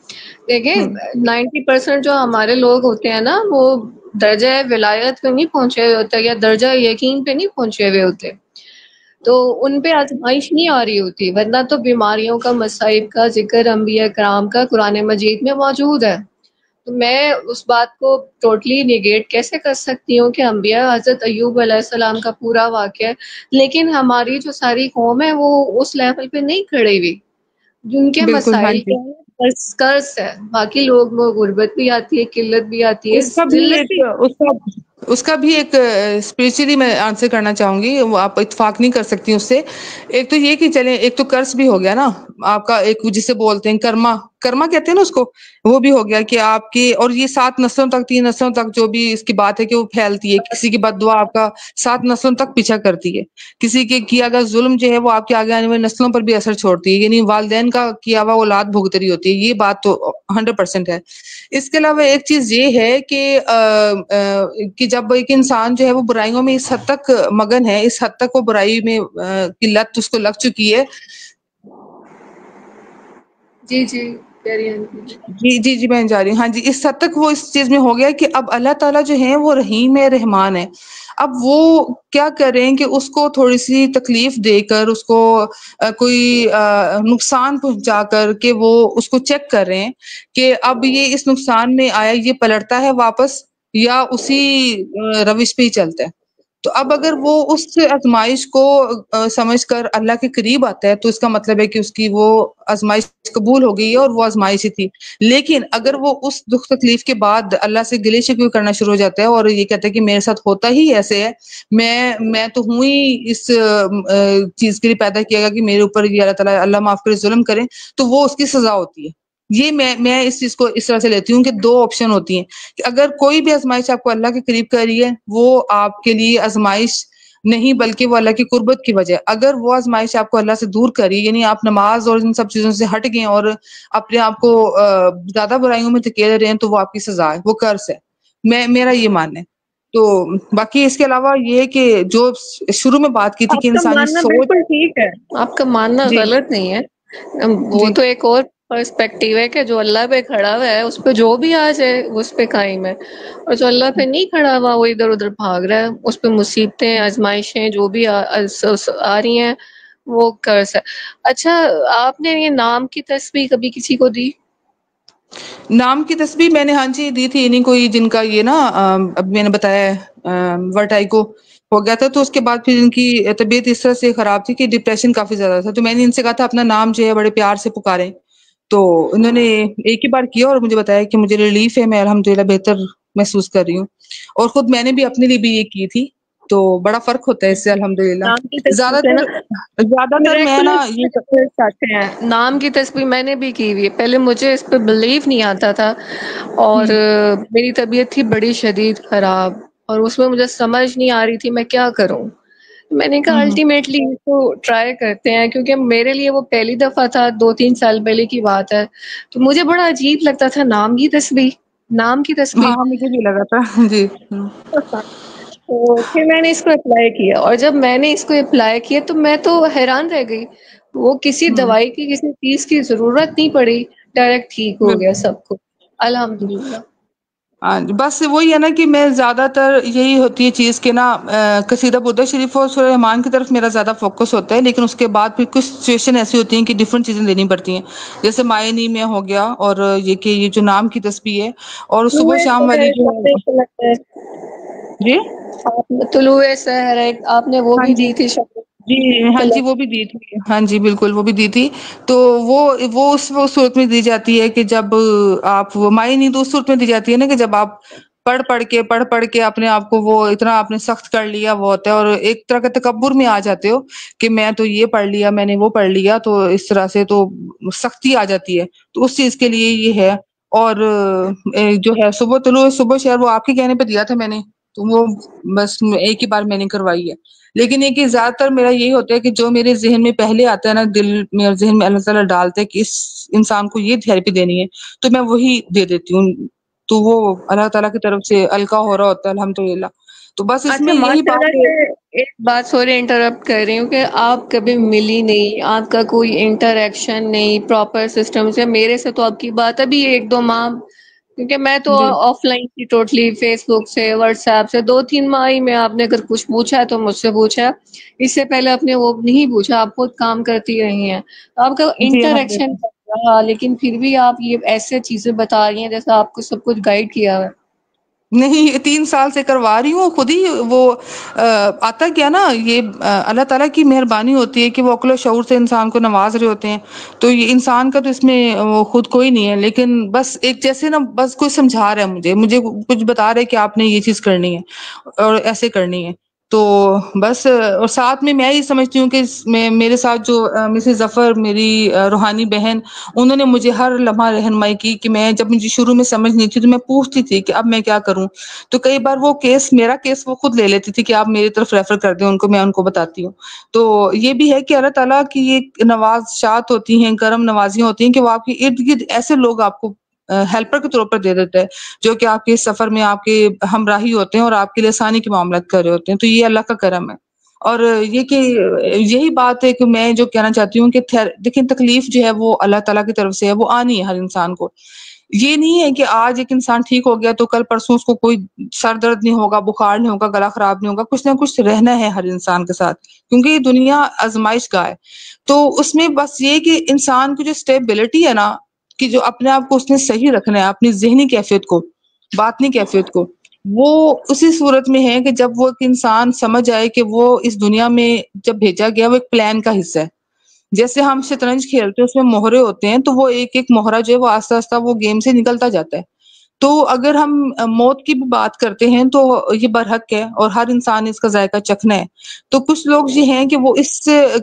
دیکھیں 90% جو ہمارے لوگ ہوتے ہیں نا، وہ درجہ ولایت پہ نہیں پہنچے ہوئے ہوتے، یا درجہ یقین پہ نہیں پہنچے ہوئے ہوتے، تو ان پہ آزمائش نہیں آ رہی ہوتی، ورنہ تو بیماریوں کا، مصائب کا ذکر انبیاء کرام کا قرآن مجید میں موجود ہے۔ تو میں اس بات کو ٹوٹلی نیگیٹ کیسے کر سکتی ہوں کہ انبیاء، حضرت ایوب علیہ السلام کا پورا واقعہ ہے، لیکن ہماری جو ساری قوم ہے وہ اس لیول پہ نہیں کھڑی ہوئی، جن کے بالکل، ہاں مسائل جی، کیا ہے، قرض ہے، باقی لوگ میں غربت بھی آتی ہے، قلت بھی آتی ہے، اس کا بھی ذلت ایک بھی۔ اس کا بھی ایک اسپیشلی میں آنسر کرنا چاہوں گی، وہ آپ اتفاق نہیں کر سکتی اس سے۔ ایک تو یہ کہ چلیں، ایک تو قرض بھی ہو گیا نا آپ کا، ایک جسے بولتے ہیں کرما، کرما کہتے ہیں نا اس کو، وہ بھی ہو گیا کہ آپ کی، اور یہ 7 نسلوں تک، 3 نسلوں تک جو بھی اس کی بات ہے کہ وہ پھیلتی ہے، کسی کی بد دعا آپ کا 7 نسلوں تک پیچھا کرتی ہے، کسی کے کیا گیا ظلم جو ہے وہ آپ کے آگے آنے والی نسلوں پر بھی اثر چھوڑتی ہے، یعنی والدین کا کیا ہوا اولاد بھگت رہی ہوتی ہے، یہ بات تو 100% ہے۔ اس کے علاوہ ایک چیز یہ ہے کہ جب ایک انسان جو ہے وہ برائیوں میں اس حد تک مگن ہے، اس حد تک وہ برائی میں کی لت اس کو لگ چکی ہے۔ جی جی، پیریان جی۔ جی جی جی، میں جا رہی ہوں، ہاں جی، اس حد تک وہ اس چیز میں ہو گیا کہ اب اللہ تعالیٰ جو ہے وہ رحیم ہے، رحمان ہے۔ اب وہ کیا کریں کہ اس کو تھوڑی سی تکلیف دے کر، اس کو کوئی نقصان پہنچا کر کے وہ اس کو چیک کر رہے ہیں کہ اب یہ اس نقصان میں آیا، یہ پلٹتا ہے واپس یا اسی روش پہ ہی چلتا ہے۔ تو اب اگر وہ اس آزمائش کو سمجھ کر اللہ کے قریب آتا ہے تو اس کا مطلب ہے کہ اس کی وہ آزمائش قبول ہو گئی ہے، اور وہ آزمائش ہی تھی۔ لیکن اگر وہ اس دکھ تکلیف کے بعد اللہ سے گلے شکوے کرنا شروع ہو جاتا ہے اور یہ کہتا ہے کہ میرے ساتھ ہوتا ہی ایسے ہے، میں تو ہوں ہی اس چیز کے لیے پیدا کیا گیا کہ میرے اوپر یہ اللہ تعالیٰ اللہ معاف کرے ظلم کرے، تو وہ اس کی سزا ہوتی ہے۔ یہ میں اس چیز کو اس طرح سے لیتی ہوں کہ 2 آپشن ہوتی ہیں کہ اگر کوئی بھی آزمائش آپ کو اللہ کے قریب کر رہی ہے، وہ آپ کے لیے آزمائش نہیں بلکہ وہ اللہ کی قربت کی وجہ ہے۔ اگر وہ آزمائش آپ کو اللہ سے دور کری، یعنی آپ نماز اور ان سب چیزوں سے ہٹ گئے اور اپنے آپ کو زیادہ برائیوں میں دھکیل رہے ہیں، تو وہ آپ کی سزا ہے، وہ قرض ہے، میرا یہ ماننا ہے۔ تو باقی اس کے علاوہ یہ ہے کہ جو شروع میں بات کی تھی کہ آپ کا انسانی ماننا سوچ، بالکل ٹھیک ہے، آپ کا ماننا جی غلط نہیں ہے، وہ جی تو ایک اور پرسپیکٹیو ہے کہ جو اللہ پہ کھڑا ہوا ہے اس پہ جو بھی آ جائے اس پہ قائم ہے، اور جو اللہ پہ نہیں کھڑا ہوا وہ ادھر ادھر بھاگ رہا ہے، اس پہ مصیبتیں، آزمائشیں جو بھی آ رہی ہیں وہ قرض ہے۔ اچھا، آپ نے یہ نام کی تسبیح کبھی کسی کو دی؟ نام کی تسبیح میں نے ہاں جی دی تھی، انہیں کوئی جن کا یہ نا اب میں نے بتایا ورٹائیگو ہو گیا تھا، تو اس کے بعد پھر ان کی طبیعت اس طرح سے خراب تھی کہ ڈپریشن کافی زیادہ تھا، تو میں نے ان سے کہا تھا اپنا نام جو ہے بڑے پیار سے پکاریں، تو انہوں نے ایک ہی بار کیا اور مجھے بتایا کہ مجھے ریلیف ہے، میں الحمدللہ بہتر محسوس کر رہی ہوں، اور خود میں نے بھی اپنے لیے بھی یہ کی تھی۔ تو بڑا فرق ہوتا ہے اس سے الحمدللہ. نام کی زیادہ تر میں نا یہ نام کی تسبیح میں نے بھی کی ہوئی ہے. پہلے مجھے اس پہ بلیو نہیں آتا تھا اور میری طبیعت تھی بڑی شدید خراب اور اس میں مجھے سمجھ نہیں آ رہی تھی میں کیا کروں. میں نے کہا الٹیمیٹلی اس کو ٹرائی کرتے ہیں کیونکہ میرے لیے وہ پہلی دفعہ تھا 2-3 سال پہلے کی بات ہے. تو مجھے بڑا عجیب لگتا تھا نام کی تسبیح. ہاں مجھے بھی لگا تھا. جی. تو پھر میں نے اس کو اپلائی کیا اور جب میں نے اس کو اپلائی کیا تو میں تو حیران رہ گئی. وہ کسی دوائی کی کسی چیز کی ضرورت نہیں پڑی, ڈائریکٹ ٹھیک ہو گیا بالکل. سب کچھ الحمدللہ. ہاں بس وہی ہے نا کہ میں زیادہ تر یہی ہوتی ہے چیز کہ نا قصیدہ برد شریف اور سورہ رحمان کی طرف میرا زیادہ فوکس ہوتا ہے, لیکن اس کے بعد پھر کچھ سچویشن ایسی ہوتی ہیں کہ ڈفرنٹ چیزیں لینی پڑتی ہیں, جیسے معنی میں ہو گیا اور یہ کہ یہ جو نام کی تسبیح ہے اور صبح شام والی جو جی طلوع سحر ہے آپ نے وہ ہاں بھی جی دی تھی شاید. جی ہاں جی وہ بھی دی تھی. ہاں جی بالکل وہ بھی دی تھی. تو وہ اس صورت میں دی جاتی ہے کہ جب آپ وہ معنی تو اس صورت میں دی جاتی ہے نا کہ جب آپ پڑھ کے اپنے آپ کو وہ اتنا آپ نے سخت کر لیا وہ ہوتا ہے, اور ایک طرح کا تکبر میں آ جاتے ہو کہ میں تو یہ پڑھ لیا میں نے وہ پڑھ لیا, تو اس طرح سے تو سختی آ جاتی ہے. تو اس چیز کے لیے یہ ہے. اور جو ہے صبح شہر وہ آپ کے کہنے پہ دیا تھا میں نے, تو وہ بس ایک ہی بار میں نے کروائی ہے. لیکن یہ کہ زیادہ تر میرا یہی ہوتا ہے کہ جو میرے ذہن میں پہلے آتا ہے نا, دل میں اور ذہن میں اللہ تعالیٰ ڈالتے ہے کہ اس انسان کو یہ تھیراپی دینی ہے تو میں وہی دے دیتی ہوں. تو وہ اللہ تعالیٰ کی طرف سے القا ہو رہا ہوتا ہے الحمدللہ. تو بس اس اچھا میں یہی ماشاء بات اللہ ہے. سے ایک بات سوری انٹرپٹ کر رہی ہوں کہ آپ کبھی ملی نہیں, آپ کا کوئی انٹریکشن نہیں پراپر سسٹم سے. میرے سے تو آپ کی بات ابھی 1-2 ماہ, کیونکہ میں تو جی آف لائن کی ٹوٹلی, فیس بک سے واٹس ایپ سے 2-3 ماہ ہی میں. آپ نے اگر کچھ پوچھا ہے تو مجھ سے پوچھا, اس سے پہلے آپ نے وہ نہیں پوچھا, آپ خود کام کرتی رہی ہیں آپ کا جی انٹریکشن الحمدللہ. رہا, لیکن پھر بھی آپ یہ ایسے چیزیں بتا رہی ہیں جیسا آپ کو سب کچھ گائیڈ کیا ہے. نہیں 3 سال سے کروا رہی ہوں خود ہی. وہ آتا کیا نا, یہ اللہ تعالیٰ کی مہربانی ہوتی ہے کہ وہ عقل و شعور سے انسان کو نواز رہے ہوتے ہیں. تو یہ انسان کا تو اس میں خود کوئی نہیں ہے, لیکن بس ایک جیسے نا بس کوئی سمجھا رہا ہے مجھے کچھ بتا رہے کہ آپ نے یہ چیز کرنی ہے اور ایسے کرنی ہے. تو بس اور ساتھ میں یہ سمجھتی ہوں کہ میرے ساتھ جو مسز ظفر میری روحانی بہن, انہوں نے مجھے ہر لمحہ رہنمائی کی کہ میں جب مجھے شروع میں سمجھ نہیں تھی تو میں پوچھتی تھی کہ اب میں کیا کروں. تو کئی بار وہ میرا کیس وہ خود لے لیتی تھی کہ آپ میری طرف ریفر کر دیں ان کو, میں ان کو بتاتی ہوں. تو یہ بھی ہے کہ اللہ تعالیٰ کی یہ نوازشات ہوتی ہیں, کرم نوازیاں ہوتی ہیں کہ وہ آپ کے ارد گرد ایسے لوگ آپ کو ہیلپر کے طور پر دے دیتے ہیں جو کہ آپ کے سفر میں آپ کے ہمراہی ہوتے ہیں اور آپ کے لیے آسانی کے معاملات کر رہے ہوتے ہیں. تو یہ اللہ کا کرم ہے. اور یہ کہ یہی بات ہے کہ میں جو کہنا چاہتی ہوں کہ دیکھیں تکلیف جو ہے وہ اللہ تعالیٰ کی طرف سے ہے, وہ آنی ہے ہر انسان کو. یہ نہیں ہے کہ آج ایک انسان ٹھیک ہو گیا تو کل پرسوں اس کو کوئی سر درد نہیں ہوگا, بخار نہیں ہوگا, گلا خراب نہیں ہوگا. کچھ نہ کچھ رہنا ہے ہر انسان کے ساتھ, کیونکہ یہ دنیا آزمائش کا ہے. تو اس میں بس یہ کہ انسان کی جو اسٹیبلٹی ہے نا, کہ جو اپنے آپ کو اس نے صحیح رکھنا ہے, اپنی ذہنی کیفیت کو, باطنی کیفیت کو, وہ اسی صورت میں ہے کہ جب وہ ایک انسان سمجھ آئے کہ وہ اس دنیا میں جب بھیجا گیا وہ ایک پلان کا حصہ ہے. جیسے ہم شطرنج کھیلتے ہیں اس میں مہرے ہوتے ہیں, تو وہ ایک ایک مہرہ جو ہے وہ آہستہ آہستہ وہ گیم سے نکلتا جاتا ہے. تو اگر ہم موت کی بھی بات کرتے ہیں تو یہ برحق ہے اور ہر انسان اس کا ذائقہ چکھنا ہے. تو کچھ لوگ یہ ہیں کہ وہ اس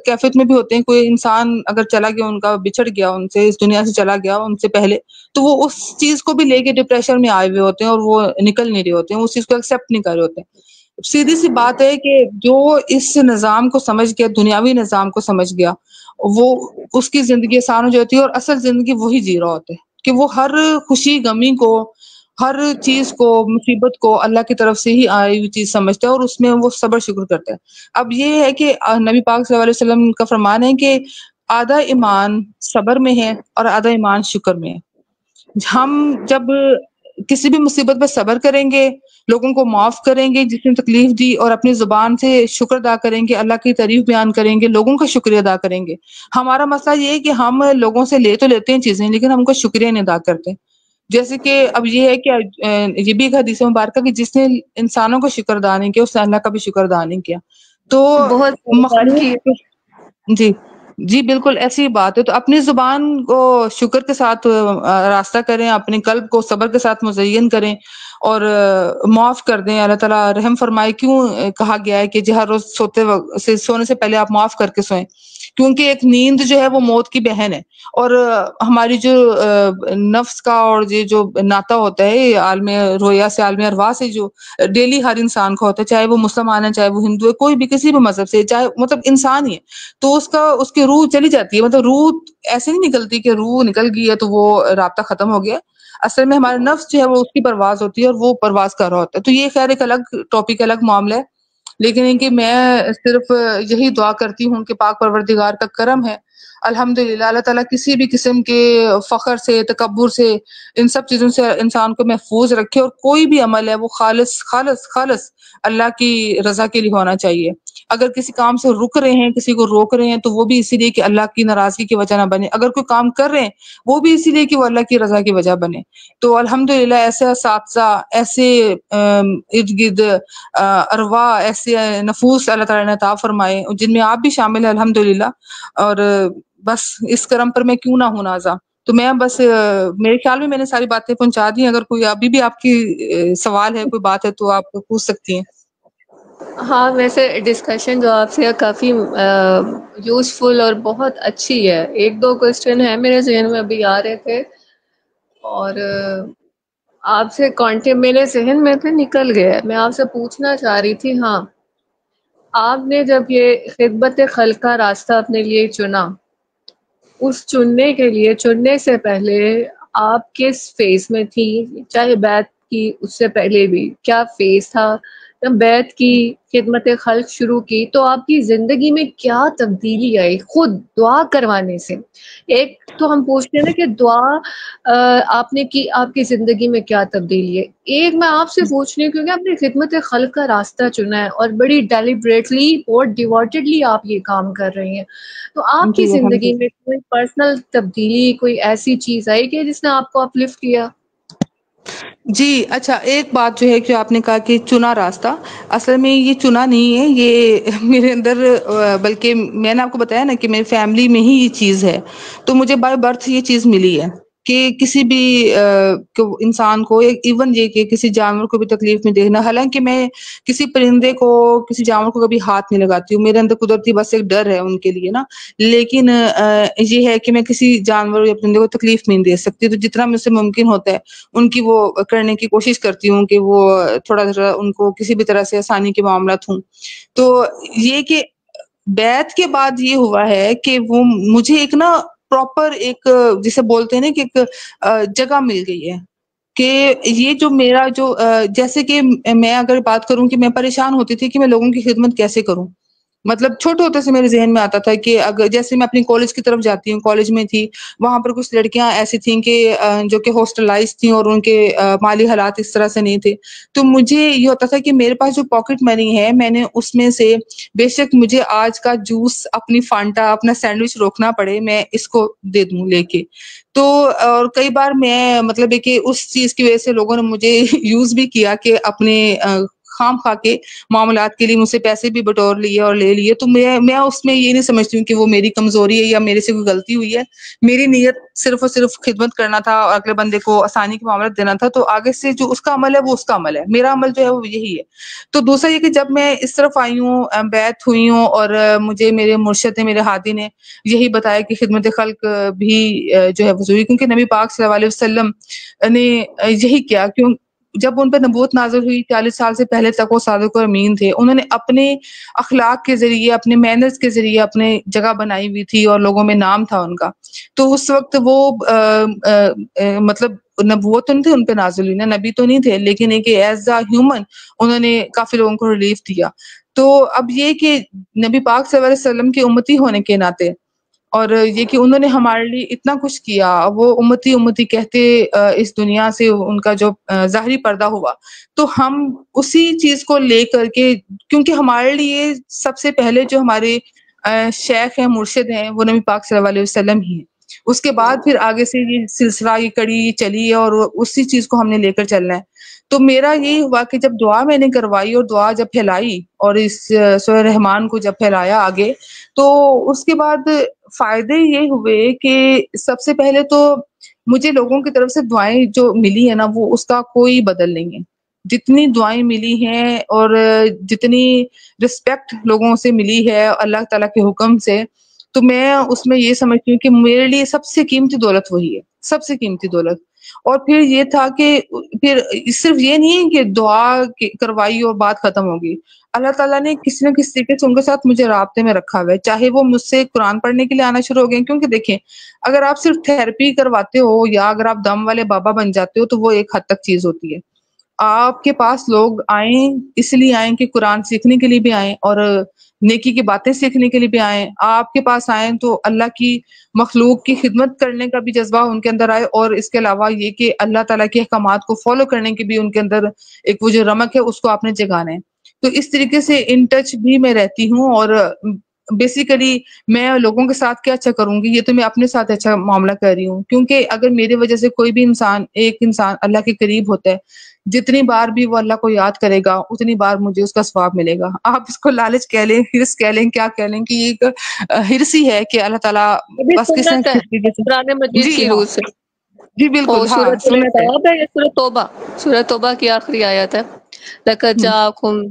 کیفیت میں بھی ہوتے ہیں, کوئی انسان اگر چلا گیا, ان کا بچھڑ گیا ان سے, اس دنیا سے چلا گیا ان سے پہلے, تو وہ اس چیز کو بھی لے کے ڈپریشن میں آئے ہوئے ہوتے ہیں اور وہ نکل نہیں رہے ہوتے ہیں, اس چیز کو ایکسیپٹ نہیں کر رہے ہوتے ہیں. سیدھی سی بات ہے کہ جو اس نظام کو سمجھ گیا, دنیاوی نظام کو سمجھ گیا, وہ اس کی زندگی آسان ہو جاتی ہے. اور اصل زندگی وہی جی رہا ہوتا ہے کہ وہ ہر خوشی غمی کو, ہر چیز کو, مصیبت کو اللہ کی طرف سے ہی آئی ہوئی چیز سمجھتا ہے اور اس میں وہ صبر شکر کرتا ہے. اب یہ ہے کہ نبی پاک صلی اللہ علیہ وسلم کا فرمان ہے کہ آدھا ایمان صبر میں ہے اور آدھا ایمان شکر میں ہے. ہم جب کسی بھی مصیبت پر صبر کریں گے, لوگوں کو معاف کریں گے جس نے تکلیف دی, اور اپنی زبان سے شکر ادا کریں گے, اللہ کی تعریف بیان کریں گے, لوگوں کا شکریہ ادا کریں گے. ہمارا مسئلہ یہ ہے کہ ہم لوگوں سے لے تو لیتے ہیں چیزیں, لیکن ہم کو شکریہ نہیں ادا کرتے. جیسے کہ اب یہ ہے کہ یہ بھی ایک حدیث مبارکہ کہ جس نے انسانوں کو شکر ادا نہیں کیا, اس نے اللہ کا بھی شکر ادا نہیں کیا. تو بہت صحیح بات کی. مخلوق جی جی بالکل ایسی بات ہے. تو اپنی زبان کو شکر کے ساتھ راستہ کریں، اپنے قلب کو صبر کے ساتھ مزین کریں اور معاف کر دیں. اللہ تعالیٰ رحم فرمائے. کیوں کہا گیا ہے کہ ہر روز سونے سے پہلے آپ معاف کر کے سوئیں؟ کیونکہ ایک نیند جو ہے وہ موت کی بہن ہے. اور ہماری جو نفس کا اور یہ جو ناطہ ہوتا ہے عالم رویا سے، عالم ارواح سے، جو ڈیلی ہر انسان کا ہوتا ہے، چاہے وہ مسلمان ہے، چاہے وہ ہندو ہے، کوئی بھی کسی بھی مذہب سے، چاہے مطلب انسان ہی ہے، تو اس کی روح چلی جاتی ہے. مطلب روح ایسے نہیں نکلتی کہ روح نکل گئی ہے تو وہ رابطہ ختم ہو گیا. اصل میں ہمارا نفس جو ہے وہ اس کی پرواز ہوتی ہے اور وہ پرواز کر رہا ہوتا ہے. تو یہ خیر ایک الگ ٹاپک، الگ معاملہ ہے. لیکن کہ میں صرف یہی دعا کرتی ہوں کہ پاک پروردگار کا کرم ہے الحمدللہ، اللہ تعالیٰ کسی بھی قسم کے فخر سے، تکبر سے، ان سب چیزوں سے انسان کو محفوظ رکھے، اور کوئی بھی عمل ہے وہ خالص خالص خالص اللہ کی رضا کے لیے ہونا چاہیے. اگر کسی کام سے رک رہے ہیں، کسی کو روک رہے ہیں، تو وہ بھی اسی لیے کہ اللہ کی ناراضگی کی وجہ نہ بنے. اگر کوئی کام کر رہے ہیں وہ بھی اسی لیے کہ وہ اللہ کی رضا کی وجہ بنے. تو الحمدللہ ایسے اساتذہ، ایسے ارد گرد ارواح، ایسے نفوس اللہ تعالیٰ نے عطا فرمائے جن میں آپ بھی شامل ہیں الحمدللہ. اور بس اس کرم پر میں کیوں نہ ہوں نازا. تو میں بس میرے خیال میں نے ساری باتیں پہنچا دی. اگر کوئی ابھی بھی آپ کی سوال ہے، کوئی بات ہے، تو آپ پوچھ سکتی ہیں. ہاں ویسے ڈسکشن جو آپ سے کافی یوزفل اور بہت اچھی ہے. ایک دو کوشچن ہے میرے ذہن میں ابھی آ رہے تھے اور آپ سے میرے ذہن میں تھے نکل گئے. میں آپ سے پوچھنا چاہ رہی تھی. ہاں، آپ نے جب یہ خدمت خلق کا راستہ اپنے لیے چنا، اس چننے سے پہلے آپ کس فیز میں تھی؟ چاہے بیعت کی اس سے پہلے بھی کیا فیز تھا؟ جب بیعت کی، خدمت خلق شروع کی، تو آپ کی زندگی میں کیا تبدیلی آئی خود دعا کروانے سے؟ ایک تو ہم پوچھتے ہیں نا کہ دعا آپ نے کی، آپ کی زندگی میں کیا تبدیلی ہے. ایک میں آپ سے پوچھ رہی ہوں کیونکہ آپ نے خدمت خلق کا راستہ چنا ہے اور بڑی ڈیلیبریٹلی اور ڈیووٹڈلی آپ یہ کام کر رہی ہیں. تو آپ کی جی زندگی الحمدللہ. میں کوئی پرسنل تبدیلی، کوئی ایسی چیز آئی کہ جس نے آپ کو اپلفٹ کیا؟ جی اچھا، ایک بات جو ہے کہ آپ نے کہا کہ چنا راستہ، اصل میں یہ چنا نہیں ہے، یہ میرے اندر بلکہ میں نے آپ کو بتایا نا کہ میری فیملی میں ہی یہ چیز ہے. تو مجھے بائی برتھ یہ چیز ملی ہے کہ کسی بھی انسان کو، ایون یہ کہ کسی جانور کو بھی تکلیف میں دیکھنا. حالانکہ میں کسی پرندے کو، کسی جانور کو کبھی ہاتھ نہیں لگاتی ہوں، میرے اندر قدرتی بس ایک ڈر ہے ان کے لیے نا. لیکن یہ ہے کہ میں کسی جانور یا پرندے کو تکلیف نہیں دے سکتی. تو جتنا مجھ سے ممکن ہوتا ہے ان کی وہ کرنے کی کوشش کرتی ہوں کہ وہ تھوڑا ان کو کسی بھی طرح سے آسانی کے معاملات ہوں. تو یہ کہ بیعت کے بعد یہ ہوا ہے کہ وہ مجھے ایک نا پراپر ایک جسے بولتے ہیں نا کہ ایک جگہ مل گئی ہے کہ یہ جو میرا جو جیسے کہ میں اگر بات کروں کہ میں پریشان ہوتی تھی کہ میں لوگوں کی خدمت کیسے کروں. مطلب چھوٹے ہوتے سے میرے ذہن میں آتا تھا کہ اگر جیسے میں اپنی کالج کی طرف جاتی ہوں، کالج میں تھی، وہاں پر کچھ لڑکیاں ایسی تھیں کہ جو کہ ہاسٹلائز تھیں اور ان کے مالی حالات اس طرح سے نہیں تھے. تو مجھے یہ ہوتا تھا کہ میرے پاس جو پاکٹ منی ہے، میں نے اس میں سے بے شک مجھے آج کا جوس، اپنی فانٹا، اپنا سینڈوچ روکنا پڑے، میں اس کو دے دوں لے کے. تو اور کئی بار میں مطلب ہے کہ اس چیز کی وجہ سے لوگوں نے مجھے یوز بھی کیا کہ اپنے خام خواہ کے معاملات کے لیے مجھ سے پیسے بھی بٹور لیے اور لے لیے. تو میں اس میں یہ نہیں سمجھتی ہوں کہ وہ میری کمزوری ہے یا میرے سے کوئی غلطی ہوئی ہے. میری نیت صرف اور صرف خدمت کرنا تھا اور اگلے بندے کو آسانی کے معاملات دینا تھا. تو آگے سے جو اس کا عمل ہے وہ اس کا عمل ہے، میرا عمل جو ہے وہ یہی ہے. تو دوسرا یہ کہ جب میں اس طرف آئی ہوں، بیعت ہوئی ہوں، اور مجھے میرے مرشد نے، میرے ہادی نے یہی بتایا کہ خدمت خلق بھی جو ہے وضروری، کیونکہ نبی پاک صلی اللہ علیہ وسلم نے یہی کیا. کیوں جب ان پہ نبوت نازل ہوئی 40 سال سے پہلے تک وہ صادق اور امین تھے. انہوں نے اپنے اخلاق کے ذریعے، اپنے مینرز کے ذریعے اپنے جگہ بنائی ہوئی تھی اور لوگوں میں نام تھا ان کا. تو اس وقت وہ مطلب نبوت تو نہیں تھے ان پہ نازل ہوئی، نہ نبی تو نہیں تھے، لیکن ایک ایز اے ہیومن انہوں نے کافی لوگوں کو ریلیف دیا. تو اب یہ کہ نبی پاک صلی اللہ علیہ وسلم کے امتی ہونے کے ناطے، اور یہ کہ انہوں نے ہمارے لیے اتنا کچھ کیا، وہ امتی امتی کہتے اس دنیا سے ان کا جو ظاہری پردہ ہوا، تو ہم اسی چیز کو لے کر کے، کیونکہ ہمارے لیے سب سے پہلے جو ہمارے شیخ ہیں، مرشد ہیں، وہ نبی پاک صلی اللہ علیہ وسلم ہی ہیں. اس کے بعد پھر آگے سے یہ سلسلہ، یہ کڑی چلی ہے اور اسی چیز کو ہم نے لے کر چلنا ہے. تو میرا یہی ہوا کہ جب دعا میں نے کروائی اور دعا جب پھیلائی اور اس سورہ رحمان کو جب پھیلایا آگے، تو اس کے بعد فائدے یہ ہوئے کہ سب سے پہلے تو مجھے لوگوں کی طرف سے دعائیں جو ملی ہے نا وہ اس کا کوئی بدل نہیں ہے. جتنی دعائیں ملی ہیں اور جتنی رسپیکٹ لوگوں سے ملی ہے اللہ تعالیٰ کے حکم سے، تو میں اس میں یہ سمجھتی ہوں کہ میرے لیے سب سے قیمتی دولت وہی ہے، سب سے قیمتی دولت. اور پھر یہ تھا کہ پھر صرف یہ نہیں ہے کہ دعا کروائی اور بات ختم ہوگی. اللہ تعالیٰ نے کسی نہ کسی طریقے سے ان کے ساتھ مجھے رابطے میں رکھا ہوا ہے، چاہے وہ مجھ سے قرآن پڑھنے کے لیے آنا شروع ہو گئے. کیونکہ دیکھیں، اگر آپ صرف تھراپی کرواتے ہو یا اگر آپ دم والے بابا بن جاتے ہو تو وہ ایک حد تک چیز ہوتی ہے. آپ کے پاس لوگ آئیں اس لیے آئیں کہ قرآن سیکھنے کے لیے بھی آئیں اور نیکی کی باتیں سیکھنے کے لیے بھی آئیں. آپ کے پاس آئیں تو اللہ کی مخلوق کی خدمت کرنے کا بھی جذبہ ان کے اندر آئے، اور اس کے علاوہ یہ کہ اللہ تعالیٰ کے احکامات کو فالو کرنے کی بھی ان کے اندر ایک وہ جو رمق ہے اس کو آپ نے جگانا ہے. تو اس طریقے سے ان ٹچ بھی میں رہتی ہوں. اور بیسیکلی میں لوگوں کے ساتھ کیا اچھا کروں گی، یہ تو میں اپنے ساتھ اچھا معاملہ کر رہی ہوں. کیونکہ اگر میری وجہ سے کوئی بھی انسان، ایک انسان اللہ کے قریب ہوتا ہے، جتنی بار بھی وہ اللہ کو یاد کرے گا اتنی بار مجھے اس کا ثواب ملے گا. آپ اس کو لالچ کہہ لیں، ہرس کہہ لیں، کیا کہہ لیں، کہ یہ ایک ہرس ہی ہے کہ اللہ تعالیٰ یہ بھی بس کس نے سنت ہے کس طریقے سے. قرآن مجید جی کی ہاں، روح سے. جی بالکل، اور ہاں سورۃ سنت ہے. الانفال ہے یا سورۃ توبہ؟ سورۃ توبہ کی آخری آیت ہے، لقد جاءکم،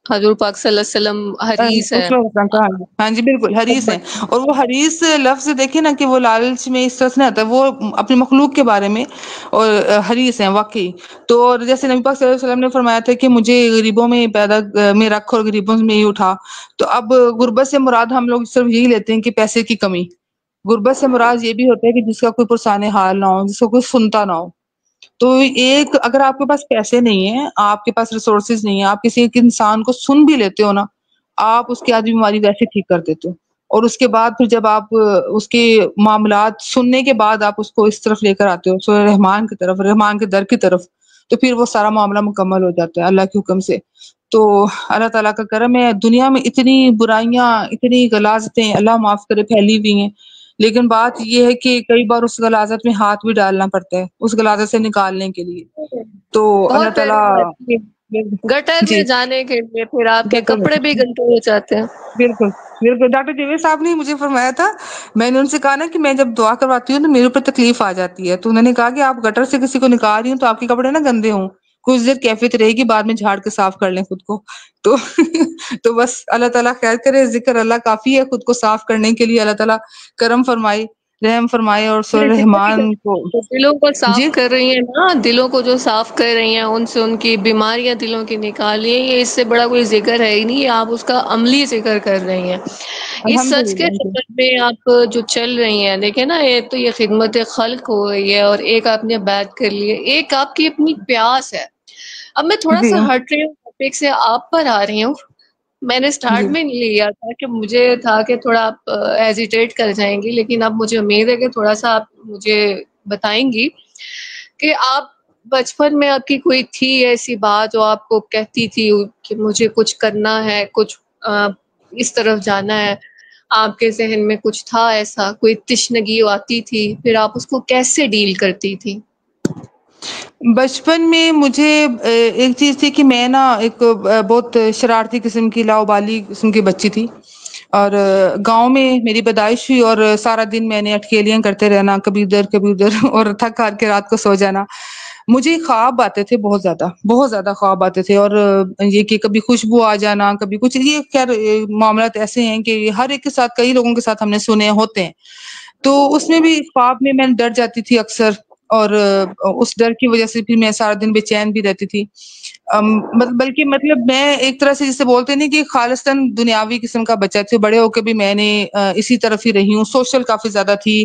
حضور پاک صلی اللہ علیہ وسلم حریص ہے. اس میں کہا ہے. ہاں جی بالکل حریص ہیں. اور وہ حریص لفظ دیکھیں نا کہ وہ لالچ میں اس طرح سے نہیں آتا، وہ اپنی مخلوق کے بارے میں اور حریص ہیں واقعی. تو اور جیسے نبی پاک صلی اللہ علیہ وسلم نے فرمایا تھا کہ مجھے غریبوں میں پیدا میں رکھ اور غریبوں میں ہی اٹھا. تو اب غربت سے مراد ہم لوگ صرف یہی لیتے ہیں کہ پیسے کی کمی. غربت سے مراد یہ بھی ہوتا ہے کہ جس کا کوئی پرسان حال نہ ہو، جس کو کوئی سنتا نہ ہو. تو ایک اگر آپ کے پاس پیسے نہیں ہیں، آپ کے پاس ریسورسز نہیں ہیں، آپ کسی ایک انسان کو سن بھی لیتے ہو نا، آپ اس کی آدھی بیماری ویسے ٹھیک کر دیتے ہو. اور اس کے بعد پھر جب آپ اس کے معاملات سننے کے بعد آپ اس کو اس طرف لے کر آتے ہو، سورہ رحمان کی طرف، رحمان کے در کی طرف، تو پھر وہ سارا معاملہ مکمل ہو جاتا ہے اللہ کے حکم سے. تو اللہ تعالیٰ کا کرم ہے، دنیا میں اتنی برائیاں، اتنی غلاظتیں، اللہ معاف کرے، پھیلی ہوئی ہیں. لیکن بات یہ ہے کہ کئی بار اس غلاظت میں ہاتھ بھی ڈالنا پڑتا ہے اس غلاظت سے نکالنے کے لیے. تو اللہ بہت پیاری تعالیٰ. بات کی. گٹر میں جی جانے کے لیے پھر آپ کے بالکل کپڑے بھی گندے ہو جاتے ہیں. بالکل بالکل. ڈاکٹر جیوید صاحب نے مجھے فرمایا تھا، میں نے ان سے کہا نا کہ میں جب دعا کرواتی ہوں تو میرے اوپر تکلیف آ جاتی ہے، تو انہوں نے کہا کہ آپ گٹر سے کسی کو نکال رہی ہوں تو آپ کے کپڑے نا گندے ہوں، کچھ دیر کیفیت رہے گی، بعد میں جھاڑ کے صاف کر لیں خود کو. تو تو بس اللہ تعالیٰ خیر کرے، ذکر اللہ کافی ہے خود کو صاف کرنے کے لیے. اللہ تعالیٰ کرم فرمائے، رحم فرمائے. اور سورہ رحمان کو دلوں کو جی صاف کر رہی ہیں نا، دلوں کو جو صاف کر رہی ہیں، ان سے ان کی بیماریاں دلوں کی نکالی ہیں، یہ اس سے بڑا کوئی ذکر ہے ہی نہیں. آپ اس کا عملی ذکر کر رہی ہیں. اس سچ کے الحمدللہ. جی سبب میں آپ جو چل رہی ہیں، دیکھیں نا، ایک تو یہ خدمت خلق ہو رہی ہے، اور ایک آپ نے بیعت کر لی ہے، ایک آپ کی اپنی پیاس ہے. اب میں تھوڑا جی سا ہٹ رہی ہوں ٹاپک سے، آپ پر آ رہی ہوں. میں نے جی. سٹارٹ میں لیا تھا کہ مجھے تھا کہ تھوڑا آپ ہیزیٹیٹ کر جائیں گی، لیکن اب مجھے امید ہے کہ تھوڑا سا آپ مجھے بتائیں گی کہ آپ بچپن میں آپ کی کوئی تھی ایسی بات جو آپ کو کہتی تھی کہ مجھے کچھ کرنا ہے، کچھ اس طرف جانا ہے. آپ کے ذہن میں کچھ تھا ایسا، کوئی تشنگی آتی تھی، پھر آپ اس کو کیسے ڈیل کرتی تھی؟ بچپن میں مجھے ایک چیز تھی کہ میں نا ایک بہت شرارتی قسم کی، لاؤبالی قسم کی بچی تھی. اور گاؤں میں میری پیدائش ہوئی اور سارا دن میں نے اٹکیلیاں کرتے رہنا، کبھی ادھر کبھی ادھر، اور تھک ہار کے رات کو سو جانا. مجھے خواب آتے تھے، بہت زیادہ خواب آتے تھے. اور یہ کہ کبھی خوشبو آ جانا، کبھی کچھ، یہ خیر معاملات ایسے ہیں کہ ہر ایک کے ساتھ، کئی لوگوں کے ساتھ ہم نے سنے ہوتے ہیں. تو اس میں بھی خواب میں ڈر جاتی تھی اکثر، اور اس ڈر کی وجہ سے پھر میں سارا دن بے چین بھی رہتی تھی. بلکہ مطلب میں ایک طرح سے جسے بولتے نہیں کہ خالصتاً دنیاوی قسم کا بچہ تھی. بڑے ہو کے بھی میں نے اسی طرف ہی رہی ہوں، سوشل کافی زیادہ تھی،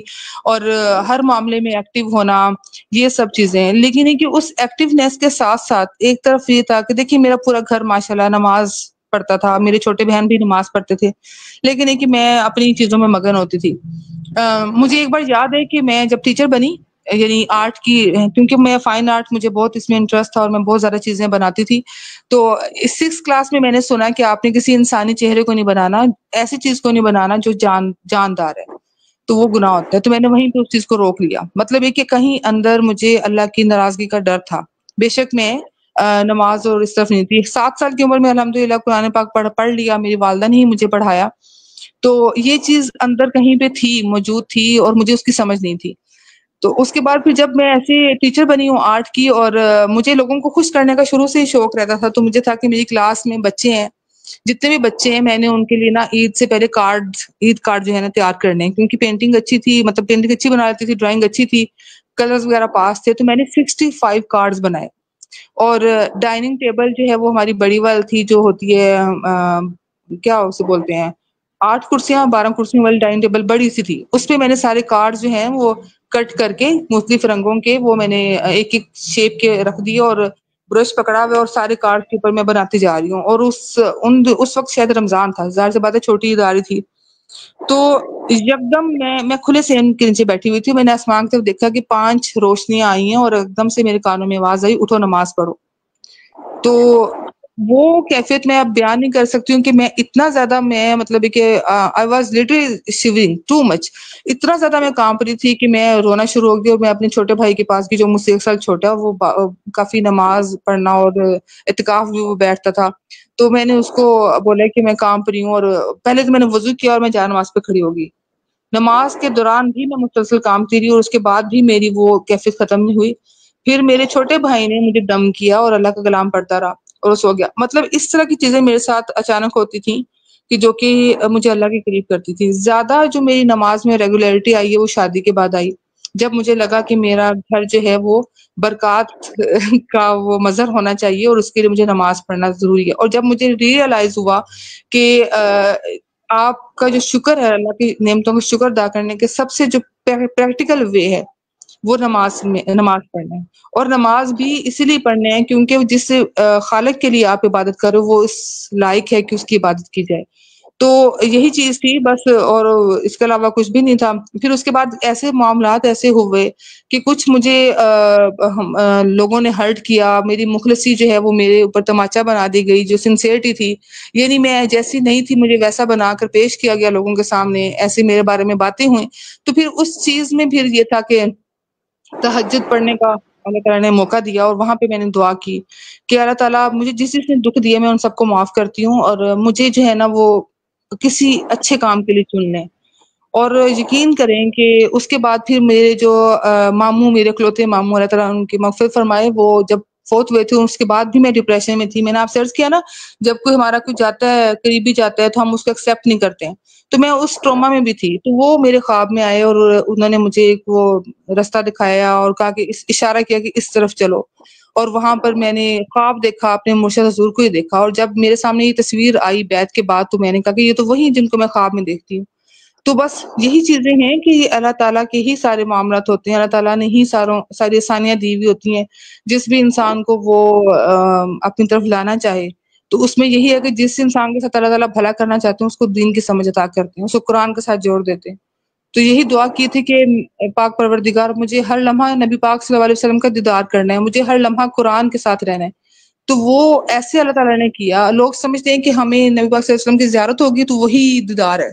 اور ہر معاملے میں ایکٹیو ہونا، یہ سب چیزیں. لیکن یہ کہ اس ایکٹیونیس کے ساتھ ساتھ ایک طرف یہ تھا کہ دیکھیے میرا پورا گھر ماشاءاللہ نماز پڑھتا تھا، میرے چھوٹے بہن بھی نماز پڑھتے تھے، لیکن یہ کہ میں اپنی چیزوں میں مگن ہوتی تھی. مجھے ایک بار یاد ہے کہ میں جب ٹیچر بنی، یعنی آرٹ کی، کیونکہ میں فائن آرٹ، مجھے بہت اس میں انٹرسٹ تھا اور میں بہت زیادہ چیزیں بناتی تھی. تو 6 کلاس میں نے سنا کہ آپ نے کسی انسانی چہرے کو نہیں بنانا، ایسی چیز کو نہیں بنانا جو جاندار ہے، تو وہ گناہ ہوتا ہے. تو میں نے وہیں پہ اس چیز کو روک لیا. مطلب یہ کہ کہیں اندر مجھے اللہ کی ناراضگی کا ڈر تھا. بے شک میں نماز اور اس طرف نہیں تھی. 7 سال کی عمر میں الحمدللہ قرآن پاک پڑھ لیا، میری والدہ نے ہی مجھے پڑھایا. تو یہ چیز اندر کہیں پہ تھی، موجود تھی، اور مجھے اس کی سمجھ نہیں تھی. تو اس کے بعد پھر جب میں ایسے ٹیچر بنی ہوں آرٹ کی، اور مجھے لوگوں کو خوش کرنے کا شروع سے ہی شوق رہتا تھا. تو مجھے تھا کہ میری کلاس میں بچے ہیں، جتنے بھی بچے ہیں، میں نے ان کے لیے نا عید سے پہلے عید کارڈ جو ہے نا تیار کرنے ہیں، کیونکہ پینٹنگ اچھی تھی، مطلب پینٹنگ اچھی بنا لیتی تھی، ڈرائنگ اچھی تھی، کلرز وغیرہ پاس تھے. تو میں نے 65 کارڈز بنائے. اور ڈائننگ ٹیبل جو ہے وہ ہماری بڑی وال تھی، جو ہوتی ہے کیا اسے بولتے ہیں، 8 کرسیاں 12 کرسیوں والی ڈائننگ ٹیبل بڑی سی تھی. اس پہ میں نے سارے کارڈ جو ہیں وہ کٹ کر کے مختلف رنگوں کے، وہ میں نے ایک ایک شیپ کے رکھ دیے، اور برش پکڑا ہوا اور سارے کارڈ کے اوپر میں بناتی جا رہی ہوں. اور اس وقت شاید رمضان تھا، ظاہر سی بات ہے چھوٹی عید آ رہی تھی. تو یکدم میں کھلے سین کے نیچے بیٹھی ہوئی تھی، میں نے آسمان کی طرف دیکھا کہ 5 روشنیاں آئی ہیں، اور ایک دم سے میرے کانوں میں آواز آئی، اٹھو نماز پڑھو. تو وہ کیفیت میں اب بیان نہیں کر سکتی ہوں کہ میں اتنا زیادہ، میں مطلب کہ I was literally shivering too much. اتنا زیادہ میں کانپ رہی تھی کہ میں رونا شروع ہو گئی. اور میں اپنے چھوٹے بھائی کے پاس کی، جو مجھ سے 1 سال چھوٹا، وہ کافی نماز پڑھنا اور اعتکاف بھی وہ بیٹھتا تھا. تو میں نے اس کو بولا کہ میں کانپ رہی ہوں. اور پہلے تو میں نے وضو کیا اور میں جا نماز پہ کھڑی ہوگی. نماز کے دوران بھی میں مسلسل کانپتی رہی، اور اس کے بعد بھی میری وہ کیفیت ختم نہیں ہوئی. پھر میرے چھوٹے بھائی نے مجھے دم کیا اور اللہ کا کلام پڑھتا رہا اور وہ سو گیا. مطلب اس طرح کی چیزیں میرے ساتھ اچانک ہوتی تھیں کہ جو کہ مجھے اللہ کے قریب کرتی تھی. زیادہ جو میری نماز میں ریگولیرٹی آئی ہے وہ شادی کے بعد آئی، جب مجھے لگا کہ میرا گھر جو ہے وہ برکات کا وہ مظہر ہونا چاہیے، اور اس کے لیے مجھے نماز پڑھنا ضروری ہے. اور جب مجھے ریئلائز ہوا کہ آپ کا جو شکر ہے، اللہ کی نعمتوں کا شکر ادا کرنے کے سب سے جو پریکٹیکل وے ہے وہ نماز پڑھنا ہے. اور نماز بھی اسی لیے پڑھنے ہیں کیونکہ جس خالق کے لیے آپ عبادت کرو وہ اس لائق ہے کہ اس کی عبادت کی جائے. تو یہی چیز تھی بس، اور اس کے علاوہ کچھ بھی نہیں تھا. پھر اس کے بعد ایسے معاملات ایسے ہوئے کہ کچھ مجھے لوگوں نے ہرٹ کیا. میری مخلصی جو ہے وہ میرے اوپر تماچا بنا دی گئی، جو سنسیئرٹی تھی، یعنی میں جیسی نہیں تھی مجھے ویسا بنا کر پیش کیا گیا لوگوں کے سامنے، ایسے میرے بارے میں باتیں ہوئیں. تو پھر اس چیز میں پھر یہ تھا کہ تہجد پڑھنے کا اللہ تعالیٰ نے موقع دیا، اور وہاں پہ میں نے دعا کی کہ اللہ تعالیٰ مجھے جس نے دکھ دیا میں ان سب کو معاف کرتی ہوں، اور مجھے جو ہے نا وہ کسی اچھے کام کے لیے چن لیں. اور یقین کریں کہ اس کے بعد پھر میرے جو ماموں، میرے اکلوتے ماموں، اللہ تعالیٰ ان کی مغفرت فرمائے، وہ جب فوت ہوئے تھے اس کے بعد بھی میں ڈپریشن میں تھی. میں نے آپ سے عرض کیا نا، جب کوئی ہمارا کوئی جاتا ہے، قریبی جاتا ہے، تو ہم اس کو ایکسیپٹ نہیں کرتے ہیں. تو میں اس ٹروما میں بھی تھی. تو وہ میرے خواب میں آئے اور انہوں نے مجھے ایک وہ رستہ دکھایا اور کہا کہ اشارہ کیا کہ اس طرف چلو. اور وہاں پر میں نے خواب دیکھا، اپنے مرشد حضور کو ہی دیکھا. اور جب میرے سامنے یہ تصویر آئی بیعت کے بعد، تو میں نے کہا کہ یہ تو وہی جن کو میں خواب میں دیکھتی ہوں. تو بس یہی چیزیں ہیں کہ اللہ تعالیٰ کے ہی سارے معاملات ہوتے ہیں. اللہ تعالیٰ نے ہی ساری آسانیاں دی ہوئی ہوتی ہیں. جس بھی انسان کو وہ اپنی طرف لانا چاہے، تو اس میں یہی ہے کہ جس انسان کے ساتھ اللہ تعالیٰ بھلا کرنا چاہتے ہیں اس کو دین کی سمجھ عطا کرتے ہیں، اس کو قرآن کے ساتھ جوڑ دیتے ہیں. تو یہی دعا کی تھی کہ پاک پروردگار مجھے ہر لمحہ نبی پاک صلی اللہ علیہ وسلم کا دیدار کرنا ہے، مجھے ہر لمحہ قرآن کے ساتھ رہنا ہے. تو وہ ایسے اللہ تعالیٰ نے کیا. لوگ سمجھتے ہیں کہ ہمیں نبی پاک صلی اللہ علیہ وسلم کی زیارت ہوگی تو وہی دیدار ہے.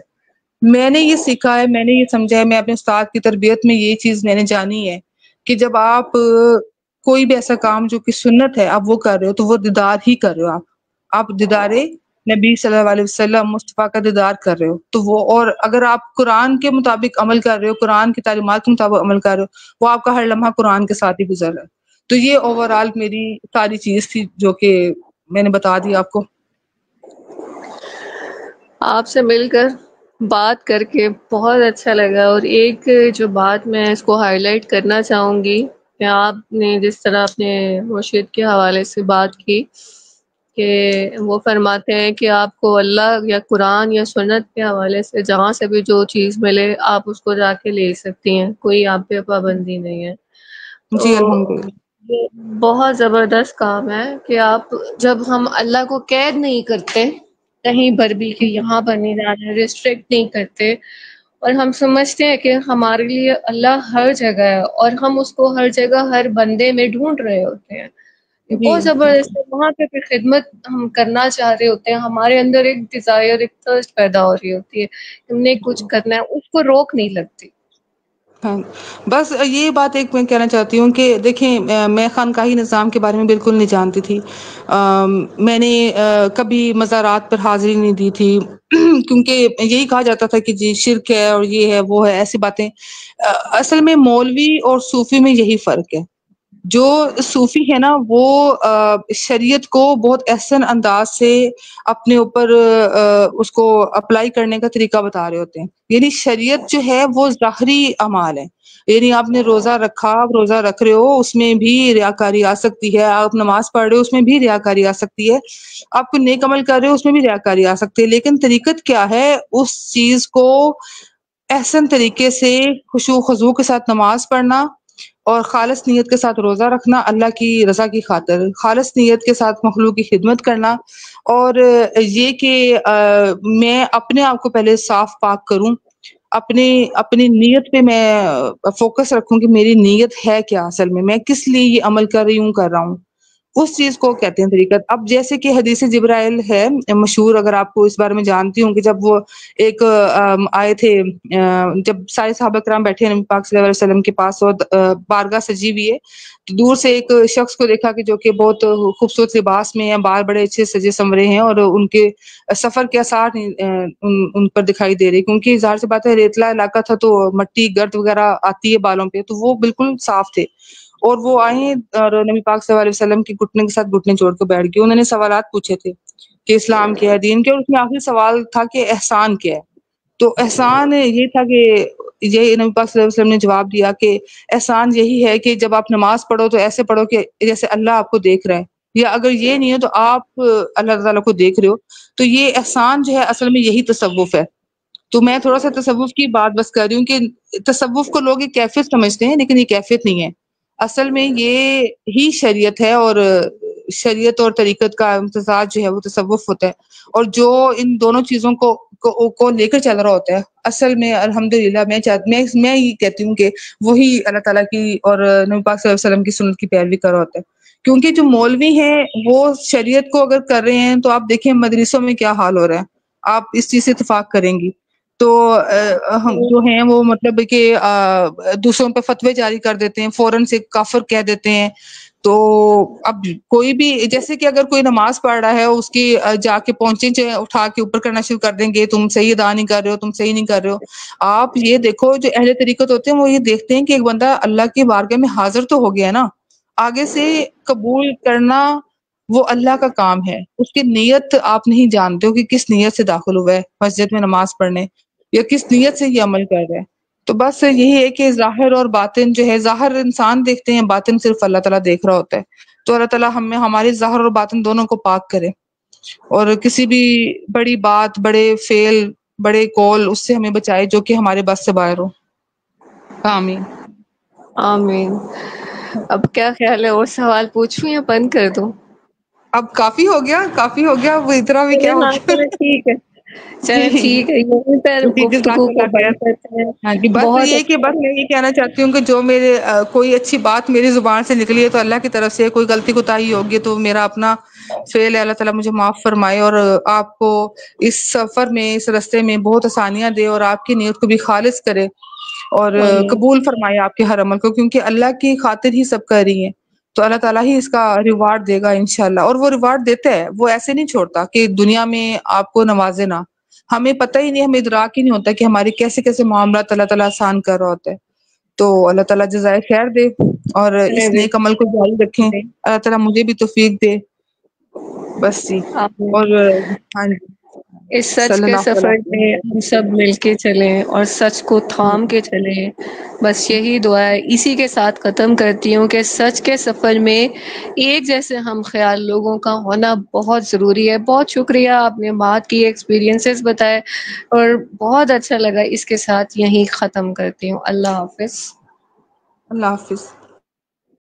میں نے یہ سیکھا ہے، میں نے یہ سمجھا ہے، میں اپنے استاد کی تربیت میں یہ چیز میں نے جانی ہے کہ جب آپ کوئی بھی ایسا کام جو کہ سنت ہے آپ وہ کر رہے ہو، تو وہ دیدار ہی کر رہے ہو. آپ دیدار نبی صلی اللہ علیہ وسلم مصطفیٰ کا دیدار کر رہے ہو. تو وہ، اور اگر آپ قرآن کے مطابق عمل کر رہے ہو، قرآن کی تعلیمات کے مطابق عمل کر رہے ہو، وہ آپ کا ہر لمحہ قرآن کے ساتھ ہی گزر رہا ہے. تو یہ اوور آل میری ساری چیز تھی جو کہ میں نے بتا دی آپ کو. آپ سے مل کر بات کر کے بہت اچھا لگا. اور ایک جو بات میں اس کو ہائی لائٹ کرنا چاہوں گی کہ آپ نے جس طرح اپنے مرشد کے حوالے سے بات کی کہ وہ فرماتے ہیں کہ آپ کو اللہ یا قرآن یا سنت کے حوالے سے جہاں سے بھی جو چیز ملے آپ اس کو جا کے لے سکتی ہیں، کوئی آپ پہ پابندی نہیں ہے. جی تو الحمدللہ. یہ بہت زبردست کام ہے کہ آپ، جب ہم اللہ کو قید نہیں کرتے کہیں پر بھی کہ یہاں پر نہیں جانا، ریسٹرکٹ نہیں کرتے، اور ہم سمجھتے ہیں کہ ہمارے لیے اللہ ہر جگہ ہے اور ہم اس کو ہر جگہ ہر بندے میں ڈھونڈ رہے ہوتے ہیں. یہ جی بہت زبردست ہے. وہاں پہ پھر خدمت ہم کرنا چاہ رہے ہوتے ہیں، ہمارے اندر ایک ڈیزائر، ایک تھرسٹ پیدا ہو رہی ہوتی ہے، ہم نے کچھ کرنا ہے، اس کو روک نہیں لگتی. ہاں، بس یہ بات ایک میں کہنا چاہتی ہوں کہ دیکھیں میں خانقاہی نظام کے بارے میں بالکل نہیں جانتی تھی. میں نے کبھی مزارات پر حاضری نہیں دی تھی کیونکہ یہی کہا جاتا تھا کہ جی شرک ہے اور یہ ہے وہ ہے ایسی باتیں. اصل میں مولوی اور صوفی میں یہی فرق ہے. جو صوفی ہے نا وہ شریعت کو بہت احسن انداز سے اپنے اوپر اس کو اپلائی کرنے کا طریقہ بتا رہے ہوتے ہیں. یعنی شریعت جو ہے وہ ظاہری اعمال ہے. یعنی آپ نے روزہ رکھا، آپ روزہ رکھ رہے ہو، اس میں بھی ریاکاری آ سکتی ہے. آپ نماز پڑھ رہے ہو، اس میں بھی ریاکاری آ سکتی ہے. آپ کو نیک عمل کر رہے ہو، اس میں بھی ریاکاری آ سکتی ہے. لیکن طریقت کیا ہے؟ اس چیز کو احسن طریقے سے خشوع و خضوع کے ساتھ نماز پڑھنا اور خالص نیت کے ساتھ روزہ رکھنا، اللہ کی رضا کی خاطر خالص نیت کے ساتھ مخلوق کی خدمت کرنا. اور یہ کہ میں اپنے آپ کو پہلے صاف پاک کروں، اپنی نیت پہ میں فوکس رکھوں کہ میری نیت ہے کیا، اصل میں کس لیے یہ عمل کر رہی ہوں کر رہا ہوں. اس چیز کو کہتے ہیں طریقت. اب جیسے کہ حدیث جبرائیل ہے مشہور، اگر آپ کو اس بارے میں جانتی ہوں، کہ جب وہ ایک آئے تھے، جب سارے صحابہ کرام بیٹھے ہیں نبی پاک صلی اللہ علیہ وسلم کے پاس اور بارگاہ سجی ہوئی ہے، تو دور سے ایک شخص کو دیکھا کہ جو کہ بہت خوبصورت لباس میں ہیں، بال بڑے اچھے سجے سنورے ہیں، اور ان کے سفر کے آثار ان پر دکھائی دے رہے، کیونکہ ظاہر سی بات ہے ریتلا علاقہ تھا تو مٹی گرد وغیرہ آتی ہے بالوں پہ، تو وہ بالکل صاف تھے. اور وہ آئے اور نبی پاک صلی اللہ علیہ وسلم کی گھٹنے کے ساتھ گھٹنے جوڑ کے بیٹھ گئے. انہوں نے سوالات پوچھے تھے کہ اسلام کیا ہے، دین کیا ہے، اور اس میں آخری سوال تھا کہ احسان کیا ہے. تو احسان یہ تھا کہ یہ نبی پاک صلی اللہ علیہ وسلم نے جواب دیا کہ احسان یہی ہے کہ جب آپ نماز پڑھو تو ایسے پڑھو کہ جیسے اللہ آپ کو دیکھ رہا ہے، یا اگر یہ نہیں ہے تو آپ اللہ تعالیٰ کو دیکھ رہے ہو. تو یہ احسان جو ہے اصل میں یہی تصوف ہے. تو میں تھوڑا سا تصوف کی بات بس کر رہی ہوں کہ تصوف کو لوگ ایک کیفیت سمجھتے ہیں، لیکن یہ کیفیت نہیں ہے. اصل میں یہ ہی شریعت ہے، اور شریعت اور طریقت کا امتزاج جو ہے وہ تصوف ہوتا ہے. اور جو ان دونوں چیزوں کو لے کر چل رہا ہوتا ہے، اصل میں الحمدللہ میں یہ کہتی ہوں کہ وہی اللہ تعالیٰ کی اور نبی پاک صلی اللہ علیہ وسلم کی سنت کی پیروی کر رہا ہوتا ہے. کیونکہ جو مولوی ہیں وہ شریعت کو اگر کر رہے ہیں تو آپ دیکھیں مدرسوں میں کیا حال ہو رہا ہے، آپ اس چیز سے اتفاق کریں گی. تو ہم جو ہیں وہ مطلب کہ دوسروں پہ فتوے جاری کر دیتے ہیں، فوراً سے کافر کہہ دیتے ہیں. تو اب کوئی بھی جیسے کہ اگر کوئی نماز پڑھ رہا ہے، اس کی جا کے پہنچے اٹھا کے اوپر کرنا شروع کر دیں گے، تم صحیح ادا نہیں کر رہے ہو، تم صحیح نہیں کر رہے ہو. آپ یہ دیکھو جو اہل طریقت ہوتے ہیں وہ یہ دیکھتے ہیں کہ ایک بندہ اللہ کی بارگاہ میں حاضر تو ہو گیا نا، آگے سے قبول کرنا وہ اللہ کا کام ہے. اس کی نیت آپ نہیں جانتے ہو کہ کس نیت سے داخل ہوا ہے مسجد میں نماز پڑھنے، یا کس نیت سے یہ عمل کر رہا ہے. تو بس یہی ہے کہ ظاہر اور باطن جو ہے، ظاہر انسان دیکھتے ہیں، باطن صرف اللہ تعالیٰ دیکھ رہا ہوتا ہے. تو اللہ تعالیٰ ہمارے ظاہر اور باطن دونوں کو پاک کرے، اور کسی بھی بڑی بات، بڑے فعل، بڑے قول اس سے ہمیں بچائے جو کہ ہمارے بس سے باہر ہو. آمین. آمین. اب کیا خیال ہے، اور سوال پوچھوں یا بند کر دوں؟ اب کافی ہو گیا، وہ اتنا بھی کیا ہو ہاں گیا. چلیں ٹھیک ہے، چلیں جی ٹھیک ہے، یہیں پر جی، جزاک گفتگو کو اللہ خیر. بند کرتے ہیں. ہاں جی، بس بہت یہ کہ بس میں یہ کہنا چاہتی ہوں کہ جو میرے کوئی اچھی بات میری زبان سے نکلی ہے تو اللہ کی طرف سے، کوئی غلطی کوتاہی ہوگی تو میرا اپنا فعل ہے. اللہ تعالیٰ مجھے معاف فرمائے اور آپ کو اس سفر میں، اس راستے میں بہت آسانیاں دے، اور آپ کی نیت کو بھی خالص کرے، اور آمین. قبول فرمائے آپ کے ہر عمل کو، کیونکہ اللہ کی خاطر ہی سب کر رہی ہیں. تو اللہ تعالیٰ ہی اس کا ریوارڈ دے گا انشاءاللہ. اور وہ ریوارڈ دیتا ہے، وہ ایسے نہیں چھوڑتا کہ دنیا میں آپ کو نوازے نہ. ہمیں پتہ ہی نہیں، ہمیں ادراک ہی نہیں ہوتا کہ ہمارے کیسے کیسے معاملات اللہ تعالیٰ آسان کر رہا ہوتا ہے. تو اللہ تعالیٰ جزائے خیر دے اور چلیں اس نیک عمل کو جاری رکھیں. اللہ تعالیٰ مجھے بھی توفیق دے. بس جی. آمین. اور ہاں جی، اس سچ صلی کے اللہ سفر علیہ میں ہم سب مل کے چلیں اور سچ کو تھام کے چلیں. بس یہی دعا ہے. اسی کے ساتھ ختم کرتی ہوں کہ سچ کے سفر میں ایک جیسے ہم خیال لوگوں کا ہونا بہت ضروری ہے. بہت شکریہ، آپ نے بات کی، ایکسپیرینسز بتائے، اور بہت اچھا لگا. اس کے ساتھ یہیں ختم کرتی ہوں. اللہ حافظ. اللہ حافظ.